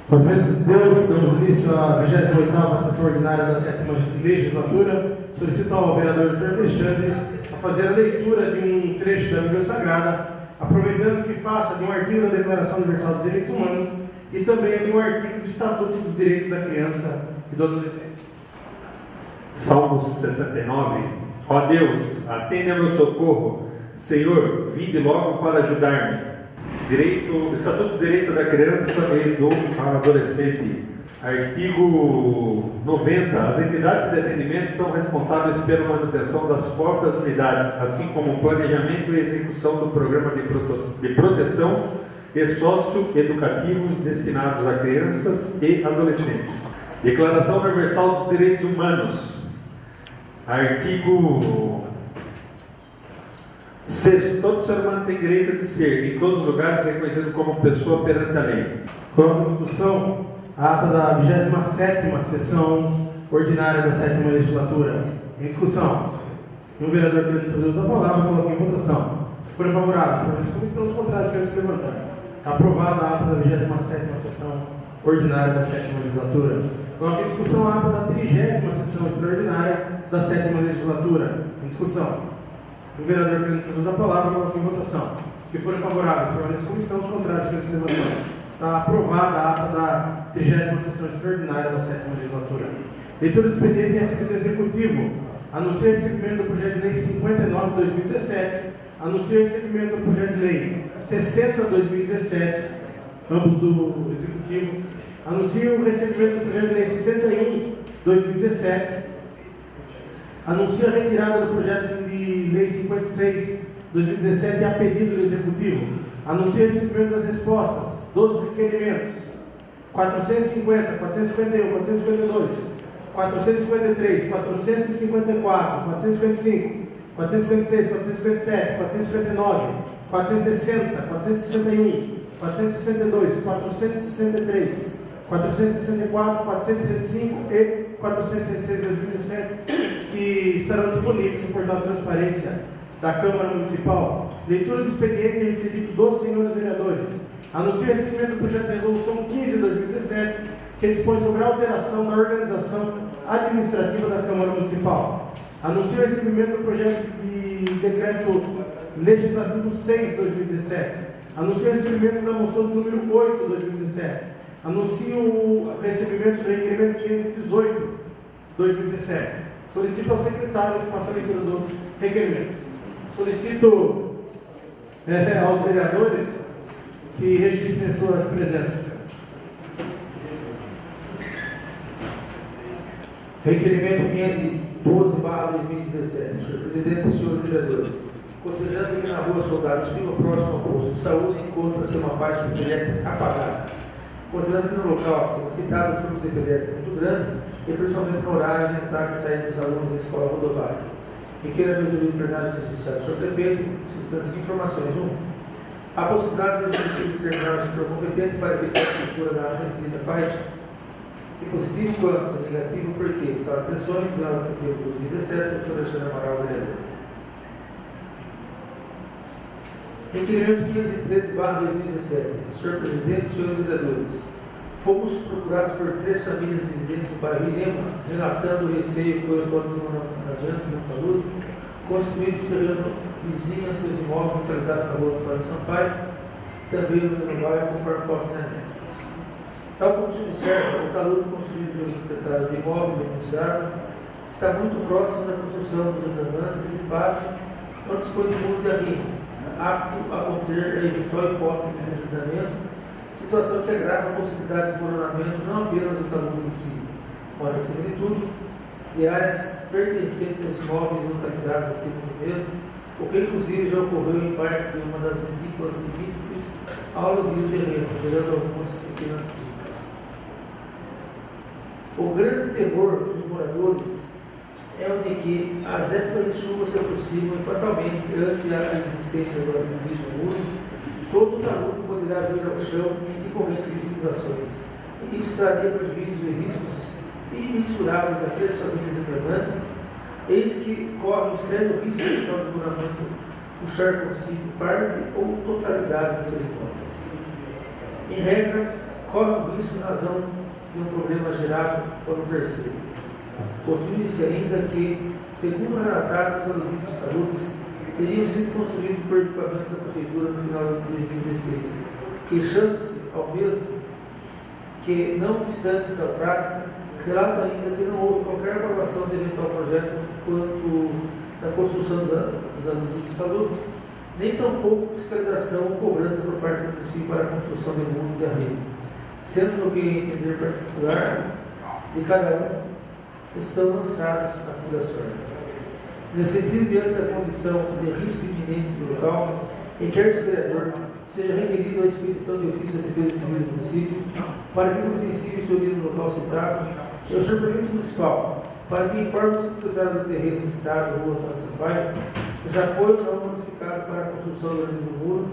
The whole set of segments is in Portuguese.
Com as bênçãos de Deus, damos início à 28ª sessão ordinária da 7ª legislatura. Solicito ao vereador Dr. Alexandre a fazer a leitura de um trecho da Bíblia Sagrada, aproveitando que faça de um artigo da Declaração Universal dos Direitos Humanos e também de um artigo do Estatuto dos Direitos da Criança e do Adolescente. Salmos 69. Ó Deus, atende ao meu socorro. Senhor, vinde logo para ajudar-me. Estatuto do Direito da Criança e do Adolescente. Artigo 90. As entidades de atendimento são responsáveis pela manutenção das próprias unidades, assim como o planejamento e execução do programa de proteção e socioeducativos destinados a crianças e adolescentes. Declaração Universal dos Direitos Humanos. Artigo 6. Todo ser humano tem direito de ser, em todos os lugares, reconhecido como pessoa perante a lei. Coloco em discussão a ata da 27ª sessão ordinária da 7ª legislatura. Em discussão. Um vereador querendo fazer uso da palavra, coloque em votação. Se forem favoráveis, como estão os contrários, querem se levantar. Aprovada a ata da 27ª sessão ordinária da 7ª legislatura. Coloque em discussão a ata da 30ª sessão extraordinária da 7ª legislatura. Em discussão. O vereador querendo fazer uso da palavra, coloque em votação. Os que forem favoráveis, permaneçam como estão, os contrários, querem se levantar. Está aprovada a ata da 30ª sessão extraordinária da 7ª legislatura. Leitura do expediente em recebimento executivo. Anuncia o recebimento do projeto de lei 59 de 2017. Anuncia o recebimento do projeto de lei 60 de 2017, ambos do executivo. Anuncia o recebimento do projeto de lei 61 de 2017. Anuncia a retirada do projeto de lei 56 de 2017 a pedido do executivo. Anuncia o recebimento das respostas dos requerimentos 450, 451, 452, 453, 454, 455, 456, 457, 459, 460, 461, 462, 463, 464, 465 e 466 de 2017, que estarão disponíveis no portal de transparência da Câmara Municipal. Leitura do expediente recebido dos senhores vereadores. Anuncia o recebimento do projeto de resolução 15 de 2017, que dispõe sobre a alteração da organização administrativa da Câmara Municipal. Anuncia o recebimento do projeto de decreto legislativo 6 de 2017. Anuncia o recebimento da moção número 8 de 2017. Anuncia o recebimento do requerimento 518 de 2017. Solicito ao secretário que faça a leitura dos requerimentos. Solicito aos vereadores que registrem suas presenças. Requerimento 512/2017. Senhor Presidente e senhores vereadores, considerando que na rua Soldado Silva, próximo ao posto de saúde, encontra-se uma faixa de pedestre apagada. Considerando que no local acima citado o fluxo de pedestre é muito grande, e principalmente no horário de entrada e saída dos alunos da escola rodoviária. E queira resolver o plenário assistência. Senhor Prefeito, substâncias de informações. 1. A possibilidade do executivo determinar o setor competente para efetuar a estrutura da referida faixa. Se positivo, quanto se negativo, porque sala de sessões, 19 de setembro de 2017, Dr. Alexandre Amaral, vereador. Requerimento 513/2017. Senhor Presidente, senhores vereadores, fomos procurados por 3 famílias residentes do bairro Irema, relatando o receio por enquanto do monamento do Taludo, construído no terreno vizinho a seus imóveis localizados na rua Antônio Sampaio, também no mesmo bairro, conforme fotos na anexo. Tal como se observa, o talude construído pelo proprietário do imóvel denunciado está muito próximo da construção dos andamantes e pátio, onde dispõe de muro de arrimo, apto a conter a eventual hipótese de deslizamento, situação que agrava a possibilidade de desmoronamento não apenas do talude em si, mas acima de tudo, de áreas pertencentes aos imóveis localizados acima do mesmo, o que inclusive já ocorreu em parte de uma das edículas limítrofes ao aluguel do terreno, gerando algumas pequenas críticas. O grande temor dos moradores é o de que as épocas de chuva se aproximam e fatalmente, ante a existência do mesmo muro, todo o talude poderá vir ao chão em decorrência de flutuações. Isso traria prejuízos e riscos imensuráveis a 3 famílias reclamantes, eis que corre o sério risco de desmoronamento puxar consigo parte ou totalidade dos seus imóveis. Em regra, corre o risco em razão de um problema gerado por um terceiro. Conclui-se ainda que, segundo relatados os auditos de saúde, teriam sido construídos por equipamentos da Prefeitura no final de 2016, queixando-se ao mesmo que, não obstante da prática, relata ainda que não houve qualquer aprovação de eventual projeto quanto da construção dos adutos de saúde, nem tampouco fiscalização ou cobrança por parte do município para a construção de muro de arreio, sendo no que entender particular de cada um, estão lançados a pura sorte. Nesse sentido, diante da condição de risco iminente do local, requer-se que o vereador seja requerido a expedição de ofício da Defesa Civil do município para que providencie a vistoria do local citado e ao Sr. Prefeito Municipal para que informe o proprietário do terreno citado, Rua Antônio Sampaio, que já foi ou não modificado para a construção do muro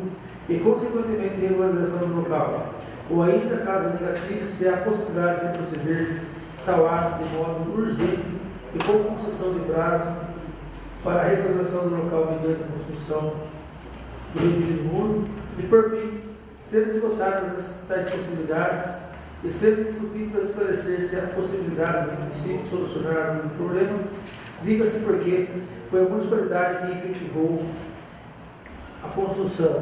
e, consequentemente, a regularização do local, ou ainda, caso negativo, se há a possibilidade de proceder tal ato de modo urgente e com concessão de prazo para a regularização do local mediante a construção do referido muro e, por fim, sendo esgotadas tais possibilidades e sendo frutíferas esclarecer-se a possibilidade do município solucionar o problema, diga-se porque foi a municipalidade que efetivou a construção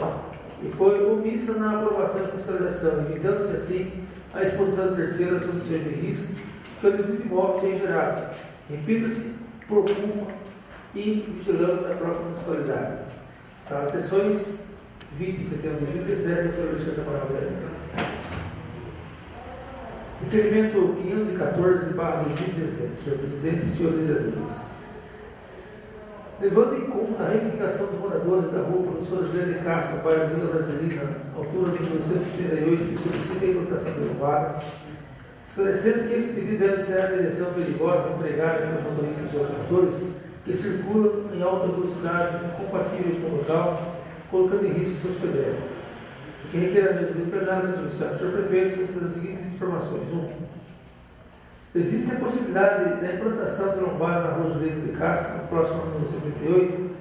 e foi omissa na aprovação e fiscalização, evitando-se assim a exposição de terceiras condições de risco que o dito imóvel tem gerado. Repita-se por culpa e vigilando a própria municipalidade. Sala de sessões, 20 de setembro de 2017, doutor Alexandre Amaral Vereador. Requerimento 514/2017, senhor presidente e senhores vereadores. Levando em conta a reivindicação dos moradores da rua Professor José de Castro, bairro Vila Brasilina, altura de 1938, que solicita a implantação derrubada, esclarecendo que esse pedido deve ser a direção perigosa empregada pelos motoristas de autotores que circulam em alta velocidade incompatível com o local, colocando em risco seus pedestres. O que requer a mesma plenária seja solicitado ao senhor prefeito as seguintes informações. 1. Existe a possibilidade da implantação de lombada na rua Júlio de Castro, próximo ao número 78,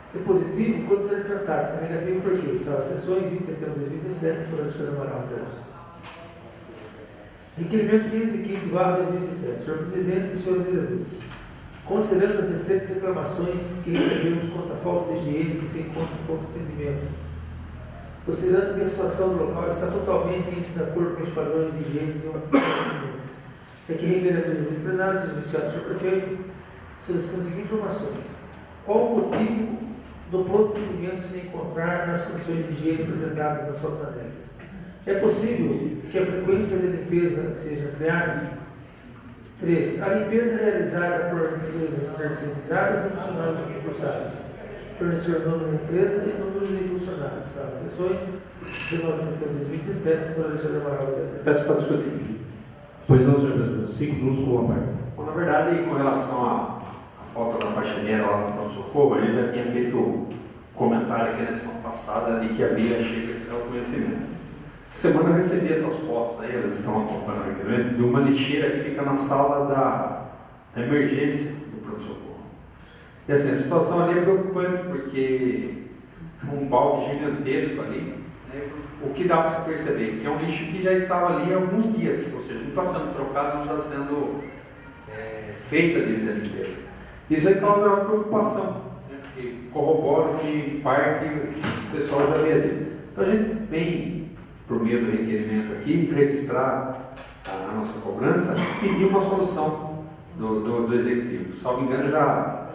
ser positivo quando ser implantado, ser negativo porque sala de sessões, 20 de setembro de 2017, por Alexandre Amaral. Requerimento 515/2017. Senhor presidente e senhores vereadores, considerando as recentes reclamações que recebemos quanto à falta de higiene que se encontra no ponto de atendimento, considerando que a situação do local está totalmente em desacordo com os padrões de higiene de um atendimento, é que requer a presidência plenária, seja iniciado o senhor prefeito, solicitando as seguintes informações. Qual o motivo do pronto atendimento se encontrar nas condições de higiene apresentadas nas fotos anexas? É possível que a frequência de limpeza seja ampliada? 3. A limpeza é realizada por empresas terceirizadas ou funcionários concursados. Fornecer o nome da empresa e número de funcionários. Sala de sessões, 19 de setembro de 2017, doutor Alexandre Amaral. Peço para discutir. Pois não, senhor presidente. 5 minutos com uma parte. Bom, na verdade, com relação à falta da faxineira lá no pronto-socorro, a gente já tinha feito comentário aqui na sessão passada de que havia chego esse reconhecimento. Semana eu recebi essas fotos aí, elas estão acompanhando aqui, né, de uma lixeira que fica na sala da emergência do pronto-socorro. E assim, a situação ali é preocupante porque um balde gigantesco ali, né, o que dá para se perceber que é um lixo que já estava ali há alguns dias, ou seja, não está sendo trocado, não está sendo feita a devida limpeza. Isso aí causa uma preocupação, né, porque corrobora que parte o pessoal já vê ali. Então a gente vem, por meio do requerimento aqui, registrar a nossa cobrança e pedir uma solução do executivo. Salvo engano, já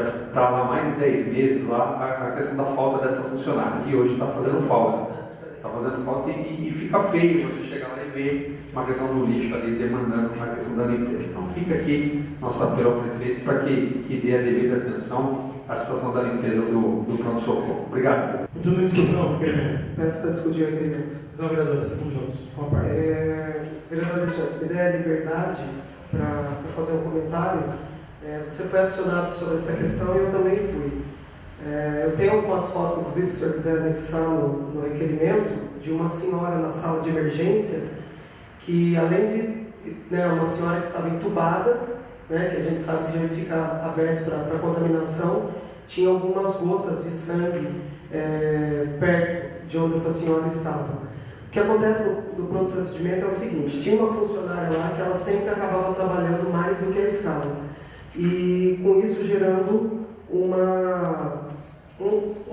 está lá mais de 10 meses lá a questão da falta dessa funcionária. E hoje está fazendo falta. Está fazendo falta e fica feio você chegar lá e ver uma questão do lixo ali demandando uma questão da limpeza. Então fica aqui nosso apelo ao prefeito para que dê a devida atenção à situação da limpeza do pronto-socorro. Obrigado, presidente. Muito bem, discussão, requerimento. Peço para discutir o requerimento. Então, vereador, 5 minutos com uma parte. Vereador Alexandre, se me der a liberdade para fazer um comentário, você foi acionado sobre essa questão e eu também fui. Eu tenho algumas fotos, inclusive, se o senhor quiser anexar no requerimento, de uma senhora na sala de emergência, que além de uma senhora que estava entubada, né, que a gente sabe que já fica aberto para contaminação, tinha algumas gotas de sangue perto de onde essa senhora estava. que acontece no pronto atendimento é o seguinte: tinha uma funcionária lá que ela sempre acabava trabalhando mais do que a escala, e com isso gerando um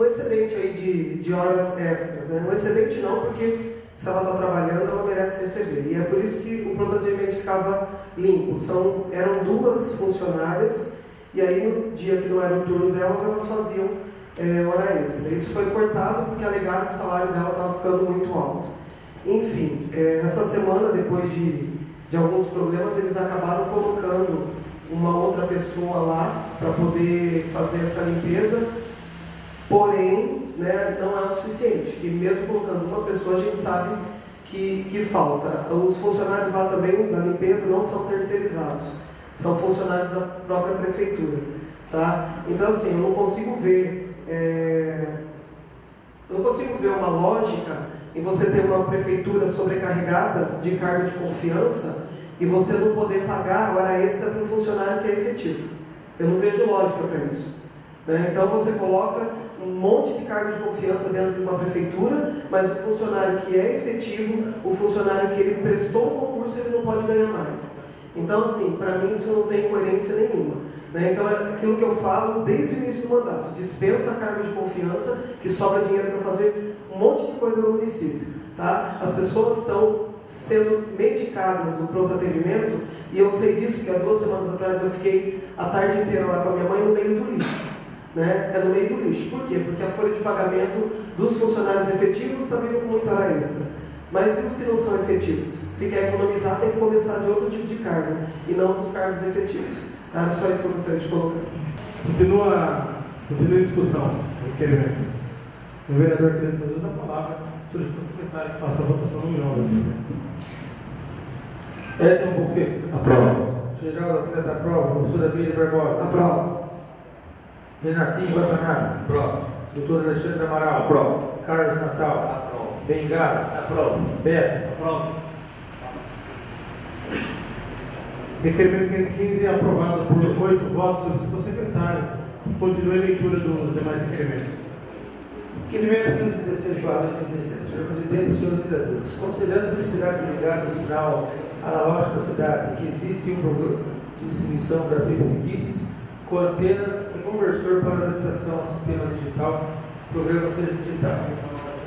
excedente aí de horas extras, né? Um excedente não, porque se ela está trabalhando, ela merece receber, e é por isso que o pronto atendimento ficava limpo. Eram 2 funcionárias, e aí no dia que não era o turno delas, elas faziam hora extra. Isso foi cortado porque alegaram que o salário dela estava ficando muito alto. Enfim, essa semana, depois de alguns problemas, eles acabaram colocando uma outra pessoa lá para poder fazer essa limpeza, porém, né, não é o suficiente, que mesmo colocando uma pessoa, a gente sabe que falta. Os funcionários lá também da limpeza não são terceirizados, são funcionários da própria prefeitura, tá? Então, assim, eu não consigo ver uma lógica em você ter uma prefeitura sobrecarregada de cargo de confiança e você não poder pagar hora extra para um funcionário que é efetivo. Eu não vejo lógica para isso, né? Então você coloca um monte de cargo de confiança dentro de uma prefeitura, mas o funcionário que é efetivo, o funcionário que ele prestou o concurso, ele não pode ganhar mais. Então, assim, para mim isso não tem coerência nenhuma, né? Então é aquilo que eu falo desde o início do mandato: dispensa cargo de confiança, que sobra dinheiro para fazer um monte de coisa no município, tá? As pessoas estão sendo medicadas no pronto atendimento, e eu sei disso, que há 2 semanas atrás eu fiquei a tarde inteira lá com a minha mãe no meio do lixo, né? É no meio do lixo. Por quê? Porque a folha de pagamento dos funcionários efetivos está vindo com muita hora extra. Mas e os que não são efetivos? Se quer economizar, tem que começar de outro tipo de cargo, e não dos cargos efetivos. Era só isso que eu gostaria de colocar. Continua em discussão o requerimento. O vereador querendo fazer uso da palavra, solicita ao secretário que faça a votação nominal do requerimento. Edson Bonfim. Aprova. Geraldo Atleta, aprova. Professora Miriam Barbosa. Aprova. Renatinho Guasanaro. Aprova. Doutor Alexandre Amaral. Aprova. Carlos Natal. Aprova. Bengala. Aprova. Beto. Aprova. Requerimento 515 é aprovado por 8 votos. Solicita ao secretário que continue a leitura dos demais requerimentos. Requerimento 516/2017. Senhor Presidente, senhores vereadores, considerando que cidades ligadas ao sinal analógico da cidade, que existe um programa de distribuição gratuita de kits com antena e conversor para adaptação ao sistema digital, programa Seja Digital.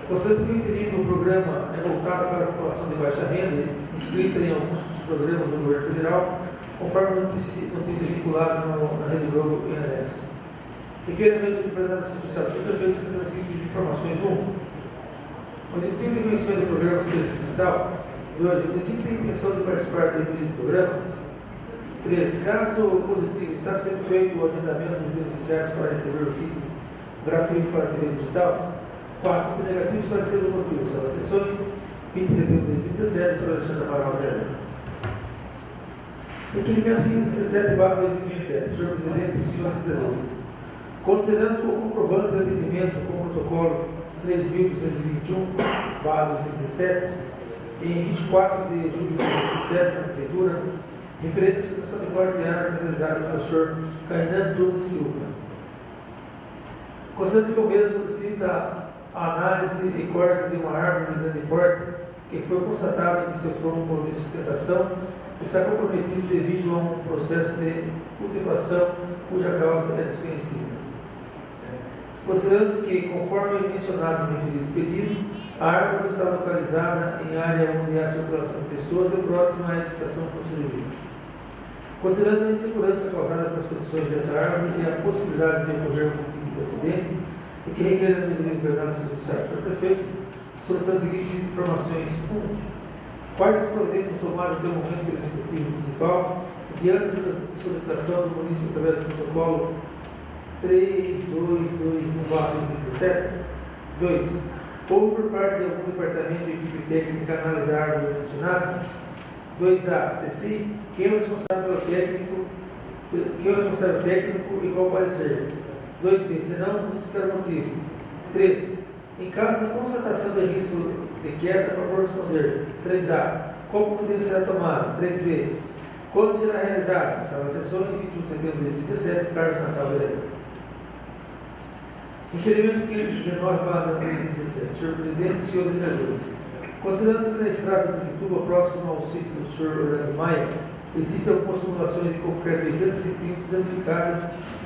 Considerando que referido o programa é voltado para a população de baixa renda, inscrita em alguns dos programas do governo federal, conforme notícia vinculada na Rede Globo e anexo. Requer a mesa de representação especial do prefeito as seguintes informações: 1. O executivo de conhecimento do programa Seja Digital. 2. O município tem intenção de participar do referido programa. 3. Caso positivo, está sendo feito o agendamento dos beneficiários para receber o kit gratuito para a TV digital. 4. Se negativo, esclarecer o motivo. São as sessões 20 de setembro de 2017, doutor Alexandre Amaral Vereador. Requerimento 517/2017. Senhor Presidente e senhores vereadores, considerando o comprovante de atendimento com o protocolo 3.221/2017, em 24 de julho de 2017, na Prefeitura, referente à situação de corte de árvore realizada pelo senhor Cainan Tunes Silva. Considerando que o mesmo solicita a análise e corte de uma árvore de grande porte que foi constatado que seu tronco de sustentação está comprometido devido a um processo de putrefação cuja causa é desconhecida. Considerando que, conforme mencionado no referido pedido, a árvore está localizada em área onde há circulação de pessoas e próxima à edificação construída. Considerando a insegurança causada pelas condições dessa árvore e a possibilidade de ocorrer um tipo de acidente, e que requer a medida de liberdade judicial do senhor prefeito, solicitando as seguintes informações: 1. Quais as providências tomadas até o momento pelo Executivo Municipal, diante da solicitação do município através do protocolo 3221/2017? 2. Houve por parte de algum departamento de equipe técnica analisar a árvore funcionária? 2A. CECI, quem é o responsável técnico e qual parecer? 2B. Se não, justificar o motivo. 3. Em caso de constatação de risco de queda, a favor de responder. 3A. Qual providência será tomada? 3B. Quando será realizada? Sala de sessões, 21 de setembro de 2017, Carlos Natal Vereador. Requerimento 519/2017. Senhor Presidente e senhores vereadores, Considerando que na estrada de Pirituba, próximo ao sítio do Sr. Orlando Maia, existem algumas tubulações de concreto 80 centímetros danificadas,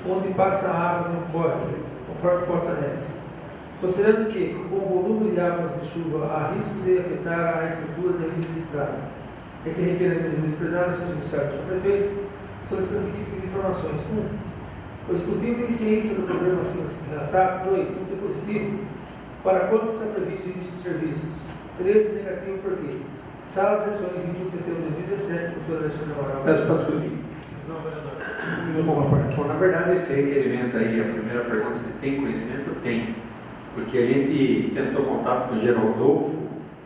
onde passa a água no córrego, conforme foto anexa. Considerando que, com o volume de águas de chuva, há risco de afetar a estrutura da refina estrada, é que requeremos de plenário seja iniciado do prefeito, solicitando o seguinte tipo de informações. 1. O executivo tem ciência do problema assim relatado. 2. Se positivo, para quando está previsto o início dos serviços? 3. Negativo, por quê? Sala de sessões, 21 de setembro de 2017, doutor Alexandre Amaral. Peço para discutir. Não, vereador. Bom, na verdade, esse requerimento aí, a primeira pergunta, se tem conhecimento? Tem. Porque a gente tentou contato com o engenheiro Rodolfo,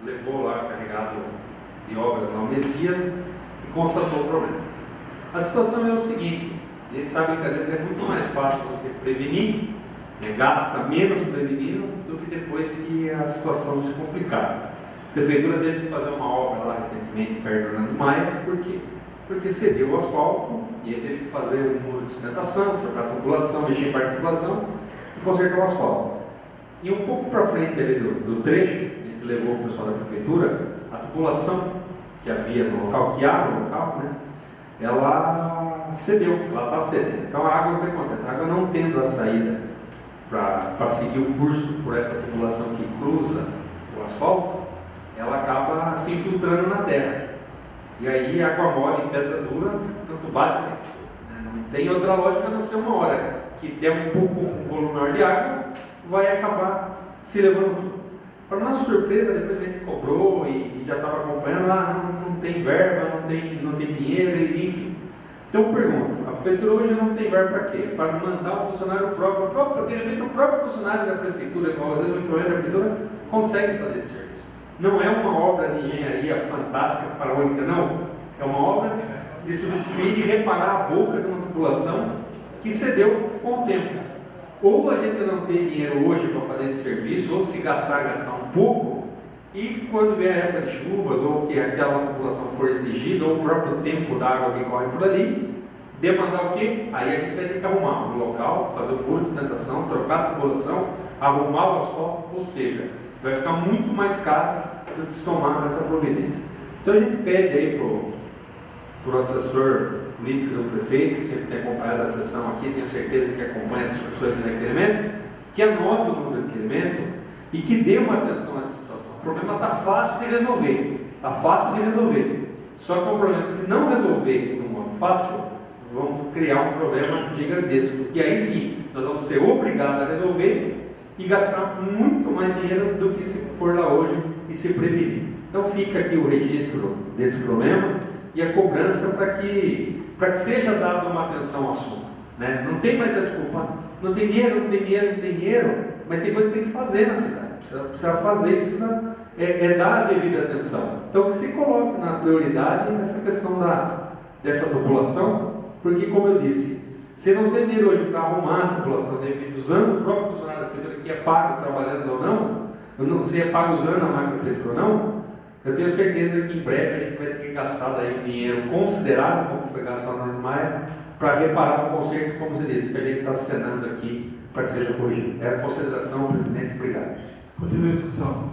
levou lá carregado de obras lá o Messias e constatou o problema. A situação é o seguinte: a gente sabe que às vezes é muito mais fácil você prevenir, gasta menos prevenindo do que depois que a situação se complicar. A prefeitura teve que fazer uma obra lá recentemente perto do Orlando Maia, por quê? Porque cedeu o asfalto e ele teve que fazer um muro de sustentação, trocar a tubulação, mexer em parte da tubulação e consertar o asfalto. E um pouco para frente ali do trecho, a gente levou o pessoal da prefeitura, a tubulação que havia no local, que há no local, né, ela cedeu, ela está cedendo. Então a água, o que acontece? A água não tendo a saída para seguir o curso por essa tubulação que cruza o asfalto, ela acaba se infiltrando na terra. E aí água mole em pedra dura, tanto bate até que for. Né? Não tem outra lógica a não ser uma hora que der um pouco um volume maior de água, vai acabar se levando tudo. Para nossa surpresa, depois a gente cobrou e já estava acompanhando, não tem verba, não tem dinheiro, enfim. Então eu pergunto, a prefeitura hoje não tem verba para quê? Para mandar um funcionário próprio, de repente o próprio funcionário da prefeitura, igual às vezes o equivalente da prefeitura, consegue fazer esse serviço. Não é uma obra de engenharia fantástica, faraônica, não. É uma obra de substituir e reparar a boca de uma tubulação que cedeu com o tempo. Ou a gente não tem dinheiro hoje para fazer esse serviço, ou se gastar um pouco, e quando vier a época de chuvas, ou que aquela tubulação for exigida, ou o próprio tempo da água que corre por ali, demandar o quê? Aí a gente vai ter que arrumar um local, fazer o muro de sustentação, trocar a tubulação, arrumar o asfalto, ou seja, vai ficar muito mais caro do que se tomar essa providência. Então a gente pede aí para o assessor político do prefeito, que sempre tem acompanhado a sessão aqui, tenho certeza que acompanha as discussões dos requerimentos, que anote o número de requerimento e que dê uma atenção a essa situação. O problema está fácil de resolver, Só que é um problema que, se não resolver de um modo fácil, vamos criar um problema gigantesco. E aí sim, nós vamos ser obrigados a resolver e gastar muito mais dinheiro do que se for lá hoje e se prevenir. Então fica aqui o registro desse problema e a cobrança para que seja dada uma atenção ao assunto. Né? Não tem mais a desculpa. Não tem dinheiro, mas tem coisa que tem que fazer na cidade. Precisa fazer, precisa dar a devida atenção. Então que se coloque na prioridade essa questão dessa população, porque, como eu disse, se não tem dinheiro hoje para arrumar a população, de repente, usando o próprio funcionário da prefeitura, que é pago trabalhando ou não, se é pago usando a máquina da prefeitura ou não, eu tenho certeza que em breve a gente vai ter que gastar daí um dinheiro considerável, como foi gastado no Orlando Maia, para reparar o conserto, como você disse, que a gente está cenando aqui para que seja corrigido. É a consideração, presidente. Obrigado. Continue a discussão.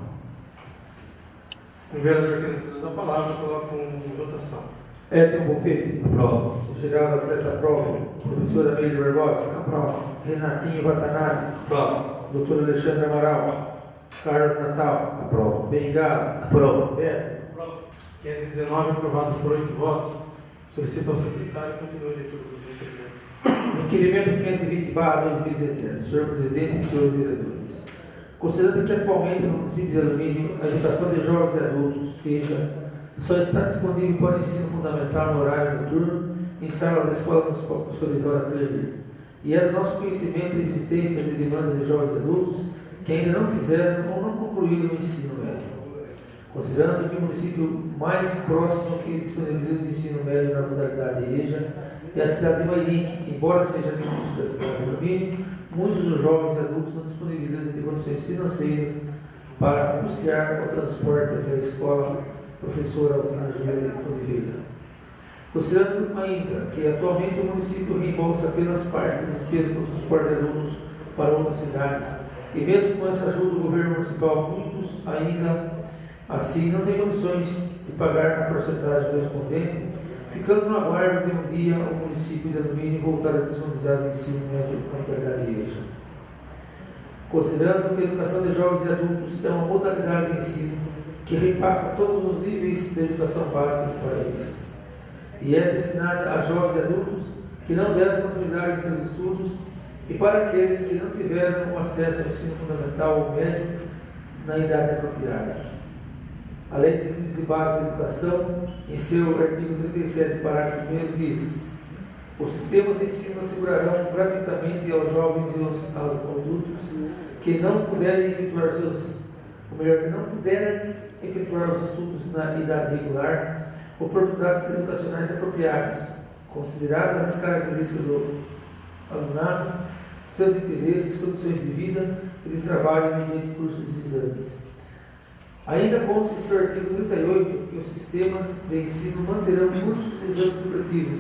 O vereador querendo fazer a palavra, coloca em votação. Edson Bonfim. Aprova. O Geraldo Atleta aprova. Professora Amelia Barbosa. Aprova. Renatinho Vatanari. Aprova. Doutor Alexandre Amaral. Carlos Natal. Aprova. Bengala. Aprova. Beto. Aprova. 519, aprovado por 8 votos. Solicito ao secretário que continue a leitura dos requerimentos. Requerimento 520/2017. Senhor Presidente e senhores vereadores. Considerando que atualmente no município de Alumínio, a educação de jovens e adultos, EJA, só está disponível para o ensino fundamental no horário noturno em sala da Escola Municipal Professor Isidora Kleber. E é do nosso conhecimento a existência de demanda de jovens e adultos que ainda não fizeram ou não concluíram o ensino médio. Considerando que o município mais próximo que disponibiliza o ensino médio na modalidade EJA é a cidade de Mairinque, que, embora seja município da cidade de Alumínio, muitos dos jovens e adultos não disponibilizam de condições financeiras para custear o transporte até a escola Professora Altina Júlia de Oliveira. Considerando ainda que atualmente o município reembolsa apenas parte das despesas do transporte de alunos para outras cidades, e mesmo com essa ajuda do governo municipal, muitos ainda Assim, não tem condições de pagar a porcentagem correspondente, ficando no aguardo de um dia o município de Alumínio voltar a disponibilizar o ensino médio na modalidade EJA. Considerando que a educação de jovens e adultos é uma modalidade de ensino que repassa todos os níveis da educação básica do país e é destinada a jovens e adultos que não deram continuidade em seus estudos e para aqueles que não tiveram acesso ao ensino fundamental ou médio na idade apropriada. A Lei de Base da Educação, em seu artigo 37, parágrafo 1, diz: os sistemas de ensino assegurarão gratuitamente aos jovens e aos adultos que não puderem efetuar os estudos na idade regular, oportunidades educacionais apropriadas, consideradas as características do alunado, seus interesses, condições de vida e de trabalho mediante cursos e exames. Ainda consta em seu artigo 38 que os sistemas de ensino manterão cursos e exames supletivo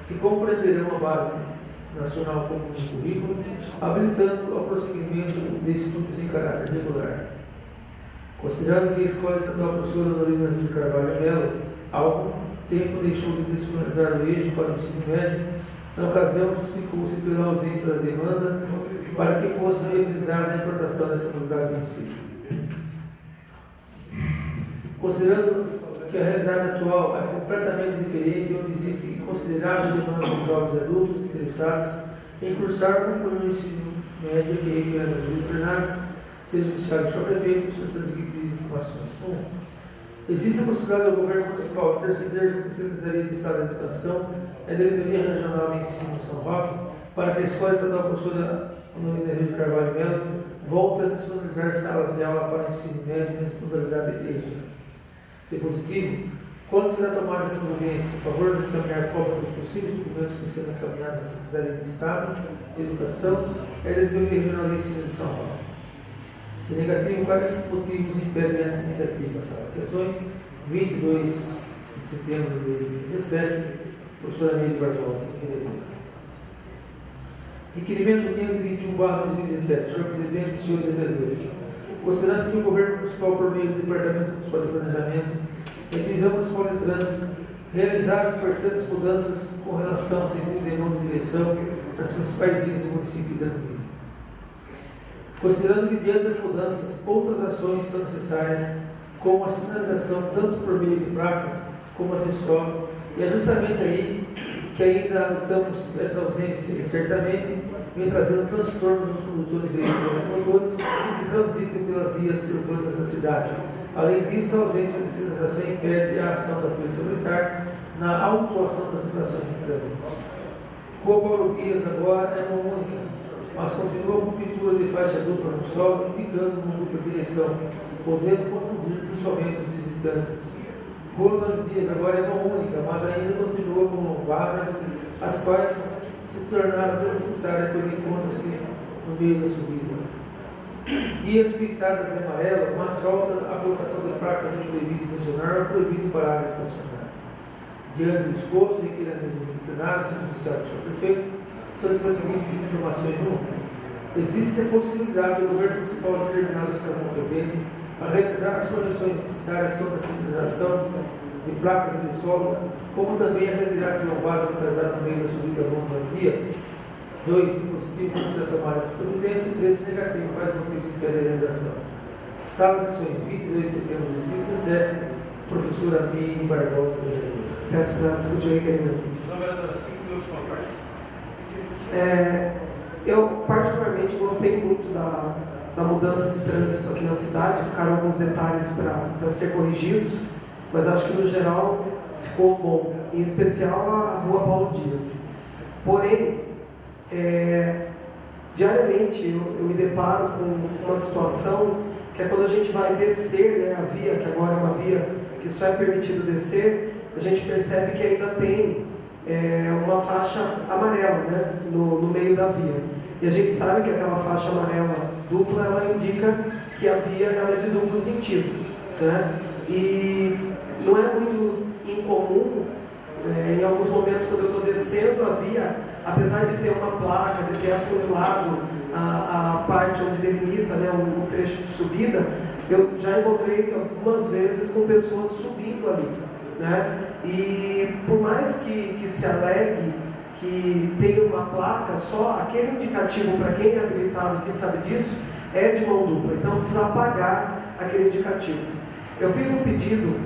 que compreenderão a base nacional comum de currículo, habilitando ao prosseguimento de estudos em caráter regular. Considerando que a Escola Estadual Professora Honorina de Carvalho Melo, há algum tempo deixou de disponibilizar o EJA para o ensino médio, na ocasião justificou-se pela ausência da demanda para que fosse viabilizada a implantação dessa modalidade de ensino. Considerando que a realidade atual é completamente diferente, onde existe considerável demanda de jovens e adultos interessados em cursar concurso no ensino médio que requer a ajuda plenária, seja iniciado por prefeito, suas de informações. 1. Existe a possibilidade do governo municipal interceder junto à Secretaria de Estado da Educação e a Diretoria Regional de Ensino de São Roque para que a Escola Estadual Professora Honorina de Carvalho Melo volte a disponibilizar salas de aula para ensino médio na modalidade EJA. Se positivo, quando será tomada essa providência, a favor de encaminhar cópias dos possíveis documentos que serão encaminhados à Secretaria de Estado de Educação e à Diretoria Regional de Ensino de São Paulo. Se negativo, quais motivos impedem essa iniciativa? Sala de sessões, 22 de setembro de 2017, professora Meire Barbosa. Requerimento 521/2017, senhor presidente e senhores vereadores. Considerando que o governo municipal, por meio do Departamento Municipal de Planejamento e a Divisão Municipal de Trânsito, realizaram importantes mudanças com relação ao sentido de nome de direção das principais vias do município de Alumínio. Considerando que, diante das mudanças, outras ações são necessárias, como a sinalização tanto por meio de placas como as de solo, e é justamente aí que ainda notamos essa ausência e certamente vem trazendo transtornos nos condutores de veículos que transitam pelas vias urbanas da cidade. Além disso, a ausência de sinalização impede a ação da Polícia Militar na autuação das infrações de trânsito. Rua Paulo Dias agora é uma única, mas continua com pintura de faixa dupla no solo, indicando uma dupla direção, podendo confundir principalmente os visitantes. Rua Antônio Dias agora é uma única, mas ainda continua com vagas, as quais se tornaram desnecessárias, pois encontram-se no meio da subida. Guias pintadas de amarelo, mas falta a colocação de placas de proibido estacionar ou proibido parar de estacionar. Diante do exposto, requerimento do plenário, seja iniciado pelo senhor prefeito, solicitando o seguinte de informações. 1. Existe a possibilidade do governo municipal determinar o estado competente a realizar as correções necessárias quanto à sinalização de placas de solo, como também a retirar quilombola localizado no meio da subida longa de Dias. 2. Se positivo, quando será tomada essa providência. 3. Se negativo, quais motivos impedem a realização. Sala de sessões, 22 de setembro de 2017, professora Meire Barbosa. Peço para discutir o requerimento. Vereadora, 5 minutos com a parte. Eu, particularmente, gostei muito da mudança de trânsito aqui na cidade. Ficaram alguns detalhes para ser corrigidos, mas acho que, no geral, ficou bom. Em especial, a Rua Paulo Dias. Porém, diariamente, eu me deparo com uma situação que é quando a gente vai descer, né, a via, que agora é uma via que só é permitido descer, a gente percebe que ainda tem uma faixa amarela, né, no meio da via. E a gente sabe que aquela faixa amarela dupla, ela indica que a via ela é de duplo sentido, né? E não é muito incomum, em alguns momentos, quando eu estou descendo a via, apesar de ter uma placa, de ter afunilado a parte onde delimita, né, um trecho de subida, Eu já encontrei algumas vezes com pessoas subindo ali, né? E por mais que se alegue que tem uma placa, só aquele indicativo para quem é habilitado, que sabe disso, é de mão dupla, então precisa apagar aquele indicativo. Eu fiz um pedido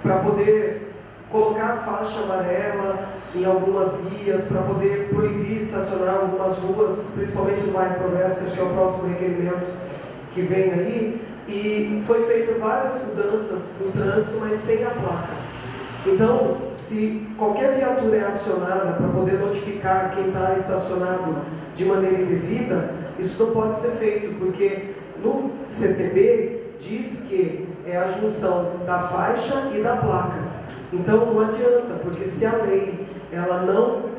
para poder colocar faixa amarela em algumas guias, para poder proibir estacionar algumas ruas, principalmente no bairro Progresso, que acho que é o próximo requerimento que vem aí, e foi feito várias mudanças no trânsito, mas sem a placa. Então, se qualquer viatura é acionada para poder notificar quem está estacionado de maneira indevida, isso não pode ser feito, porque no CTB diz que é a junção da faixa e da placa. Então não adianta, porque se a lei ela não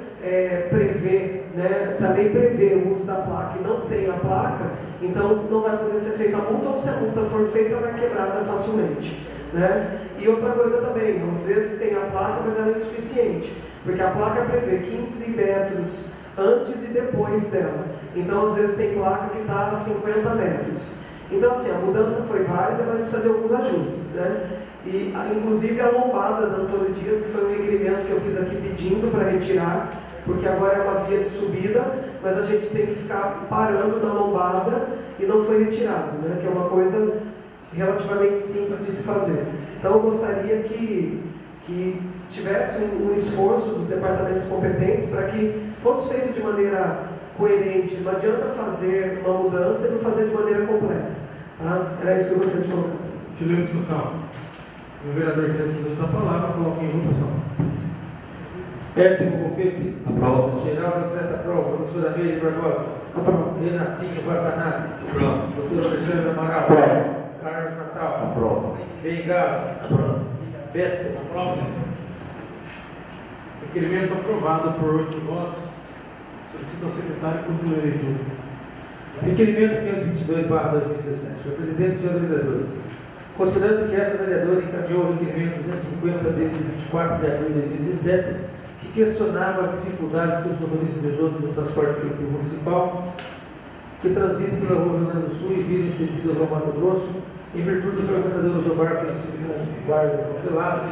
prevê, né, se a lei prevê o uso da placa e não tem a placa, então não vai poder ser feita a multa, ou se a multa for feita, vai quebrada facilmente, né? E outra coisa também, às vezes tem a placa, mas ela é insuficiente, porque a placa prevê 15 metros antes e depois dela. Então, às vezes tem placa que está a 50 metros. Então, assim, a mudança foi válida, mas precisa de alguns ajustes, né? E, inclusive, a lombada da Antônio Dias, que foi um requerimento que eu fiz aqui pedindo para retirar, porque agora é uma via de subida, mas a gente tem que ficar parando na lombada e não foi retirado, né? Que é uma coisa relativamente simples de se fazer. Então, eu gostaria que tivesse um esforço dos departamentos competentes para que fosse feito de maneira coerente. Não adianta fazer uma mudança e não fazer de maneira completa. Tá? Era isso que eu gostaria de colocar. Tivemos discussão. O vereador querendo fazer a palavra, coloque em votação. Hércules Bonfetti. Aprova. Geraldo Atleta, aprova. Professora Meire Barbosa. Aprova. Renatinho Watanabe. Aprova. Doutor Alexandre Amaral. Aprova. Carlos Natal. Aprova. Bengala. Aprova. Beto. Aprova. Requerimento aprovado por 8 votos. Solicito ao secretário que continue a leitura. Requerimento 522/2017. Senhor presidente, senhores vereadores, considerando que essa vereadora encaminhou o requerimento 250 desde 24 de abril de 2017, que questionava as dificuldades que os motoristas de ônibus no transporte coletivo municipal que transitam pela rua Rio Grande do Sul e viram em sentido ao Mato Grosso, em virtude do frequentador do bar conhecido como bairro Pelado,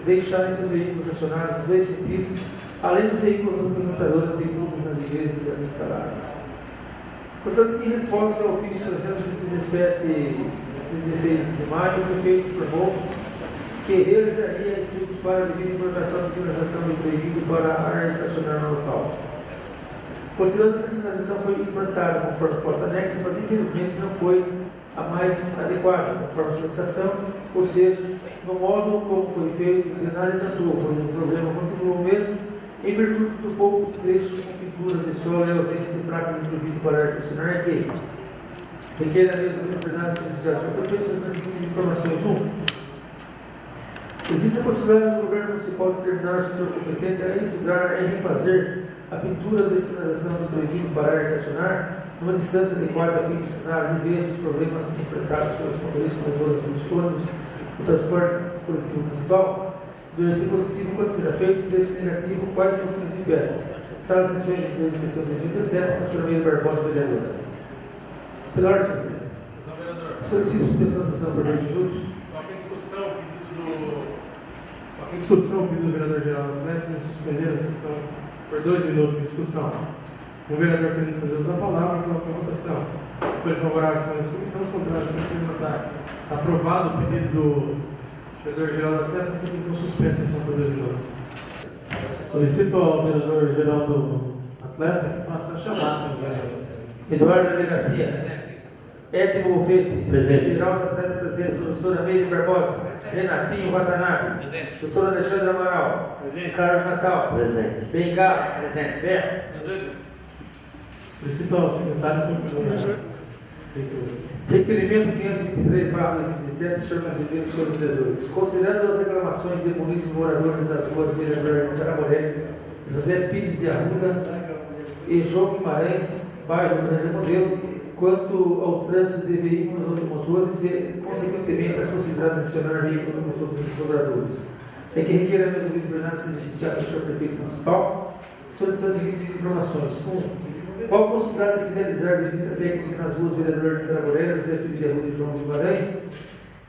deixarem seus veículos estacionados nos dois sentidos, além dos veículos frequentadores de grupos nas igrejas ali instaladas. Constante em resposta ao ofício 317 de 16 de maio, o prefeito informou que realizaria estudos para a devida implantação de sinalização de proibido para a área estacionar no local. Considerando que a sinalização foi implantada conforme foto anexa, mas infelizmente não foi a mais adequada, conforme a solicitação, ou seja, no modo como foi feito, nada adiantou, pois o problema continuou mesmo, em virtude do pouco trecho com pintura de solo e ausência de placas de proibido para a área estacionar que requer a mesma propriedade de utilização. Prefeito, as seguintes informações. 1. Existe a possibilidade do governo municipal determinar o setor competente a estudar e refazer a pintura de sinalização do proibido para a área estacionar numa distância adequada a fim de sanar de vez os problemas enfrentados pelos motoristas dos ônibus do transporte coletivo municipal. 2. Se positivo, quando será feito, 3. Negativo, quais são os fins de pé? Sala de sessões de 2 de setembro de 2017, professora Meire Barbosa, vereadora. Pela ordem, senhor presidente. Solicito suspensão da sessão por 2 minutos. Coloque em discussão o pedido do vereador Geraldo Atleta de suspender a sessão por 2 minutos em discussão. O vereador querendo fazer uso da palavra, coloque em votação. Se for favorável, senhores da comissão, os contrários, senhores votar. Está aprovado o pedido do vereador Geraldo Atleta, que então suspensa a sessão por 2 minutos. Solicito ao vereador Geraldo Atleta que faça a chamada, senhor vereador. Eduardo Delegacia. Edmo Bonfetti. Presente. Geraldo Atleta, presente. Professora Meire Barbosa. Renatinho Watanabe. Presente. Doutor Alexandre Amaral. Presente. Carlos Natal. Presente. Bengala. Presente. Beto. Presente. Solicito ao secretário que continue a leitura. Requerimento 523/2017, senhor presidente, senhores vereadores. Considerando as reclamações de munícipes moradores das ruas Vereador Taramoré, José Pires de Arruda e João Guimarães, bairro Grande Modelo, quanto ao trânsito de veículos automotores e, consequentemente, as possibilidades de acionar veículos automotores desses moradores. É que requer a mesma vice-presidente judiciária do senhor prefeito municipal, solicitando as seguintes informações. 1. Qual a possibilidade de se realizar visita técnica nas ruas Vereador de Traboré, José Felipe de Arruda e João Guimarães,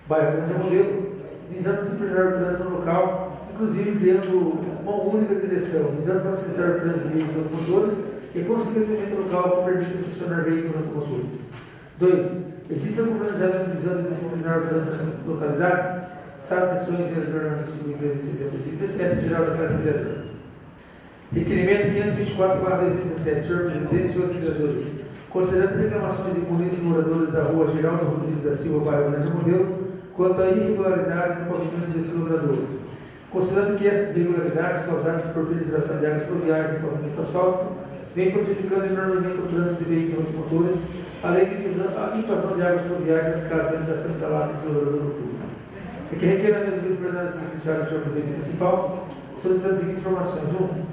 bairro Grande Modelo, visando disciplinar o trânsito no local, inclusive criando uma única direção, visando facilitar o trânsito de veículos automotores e, consequentemente, o local que permite estacionar veículos automotores. 2. Existe algum planejamento visando disciplinar o trânsito nessa localidade? Satisfações, vereador no 5 de setembro de 2017, geral da Câmara Vereador. Requerimento 524/2017, senhor presidente e senhores vereadores. Considerando reclamações de polícia e moradores da rua Geraldo Rodrigues da Silva, bairro Grande Modelo, quanto à irregularidade no pavimento desse logrador. Considerando que essas irregularidades causadas por penetração de águas fluviais no pavimento asfáltico vêm prejudicando enormemente o trânsito de veículos automotores, além da invasão de águas fluviais nas casas de habitação instaladas no logrador público. E que requer a mesma liberdade secretária do senhor prefeito municipal, solicitando as seguintes informações. 1.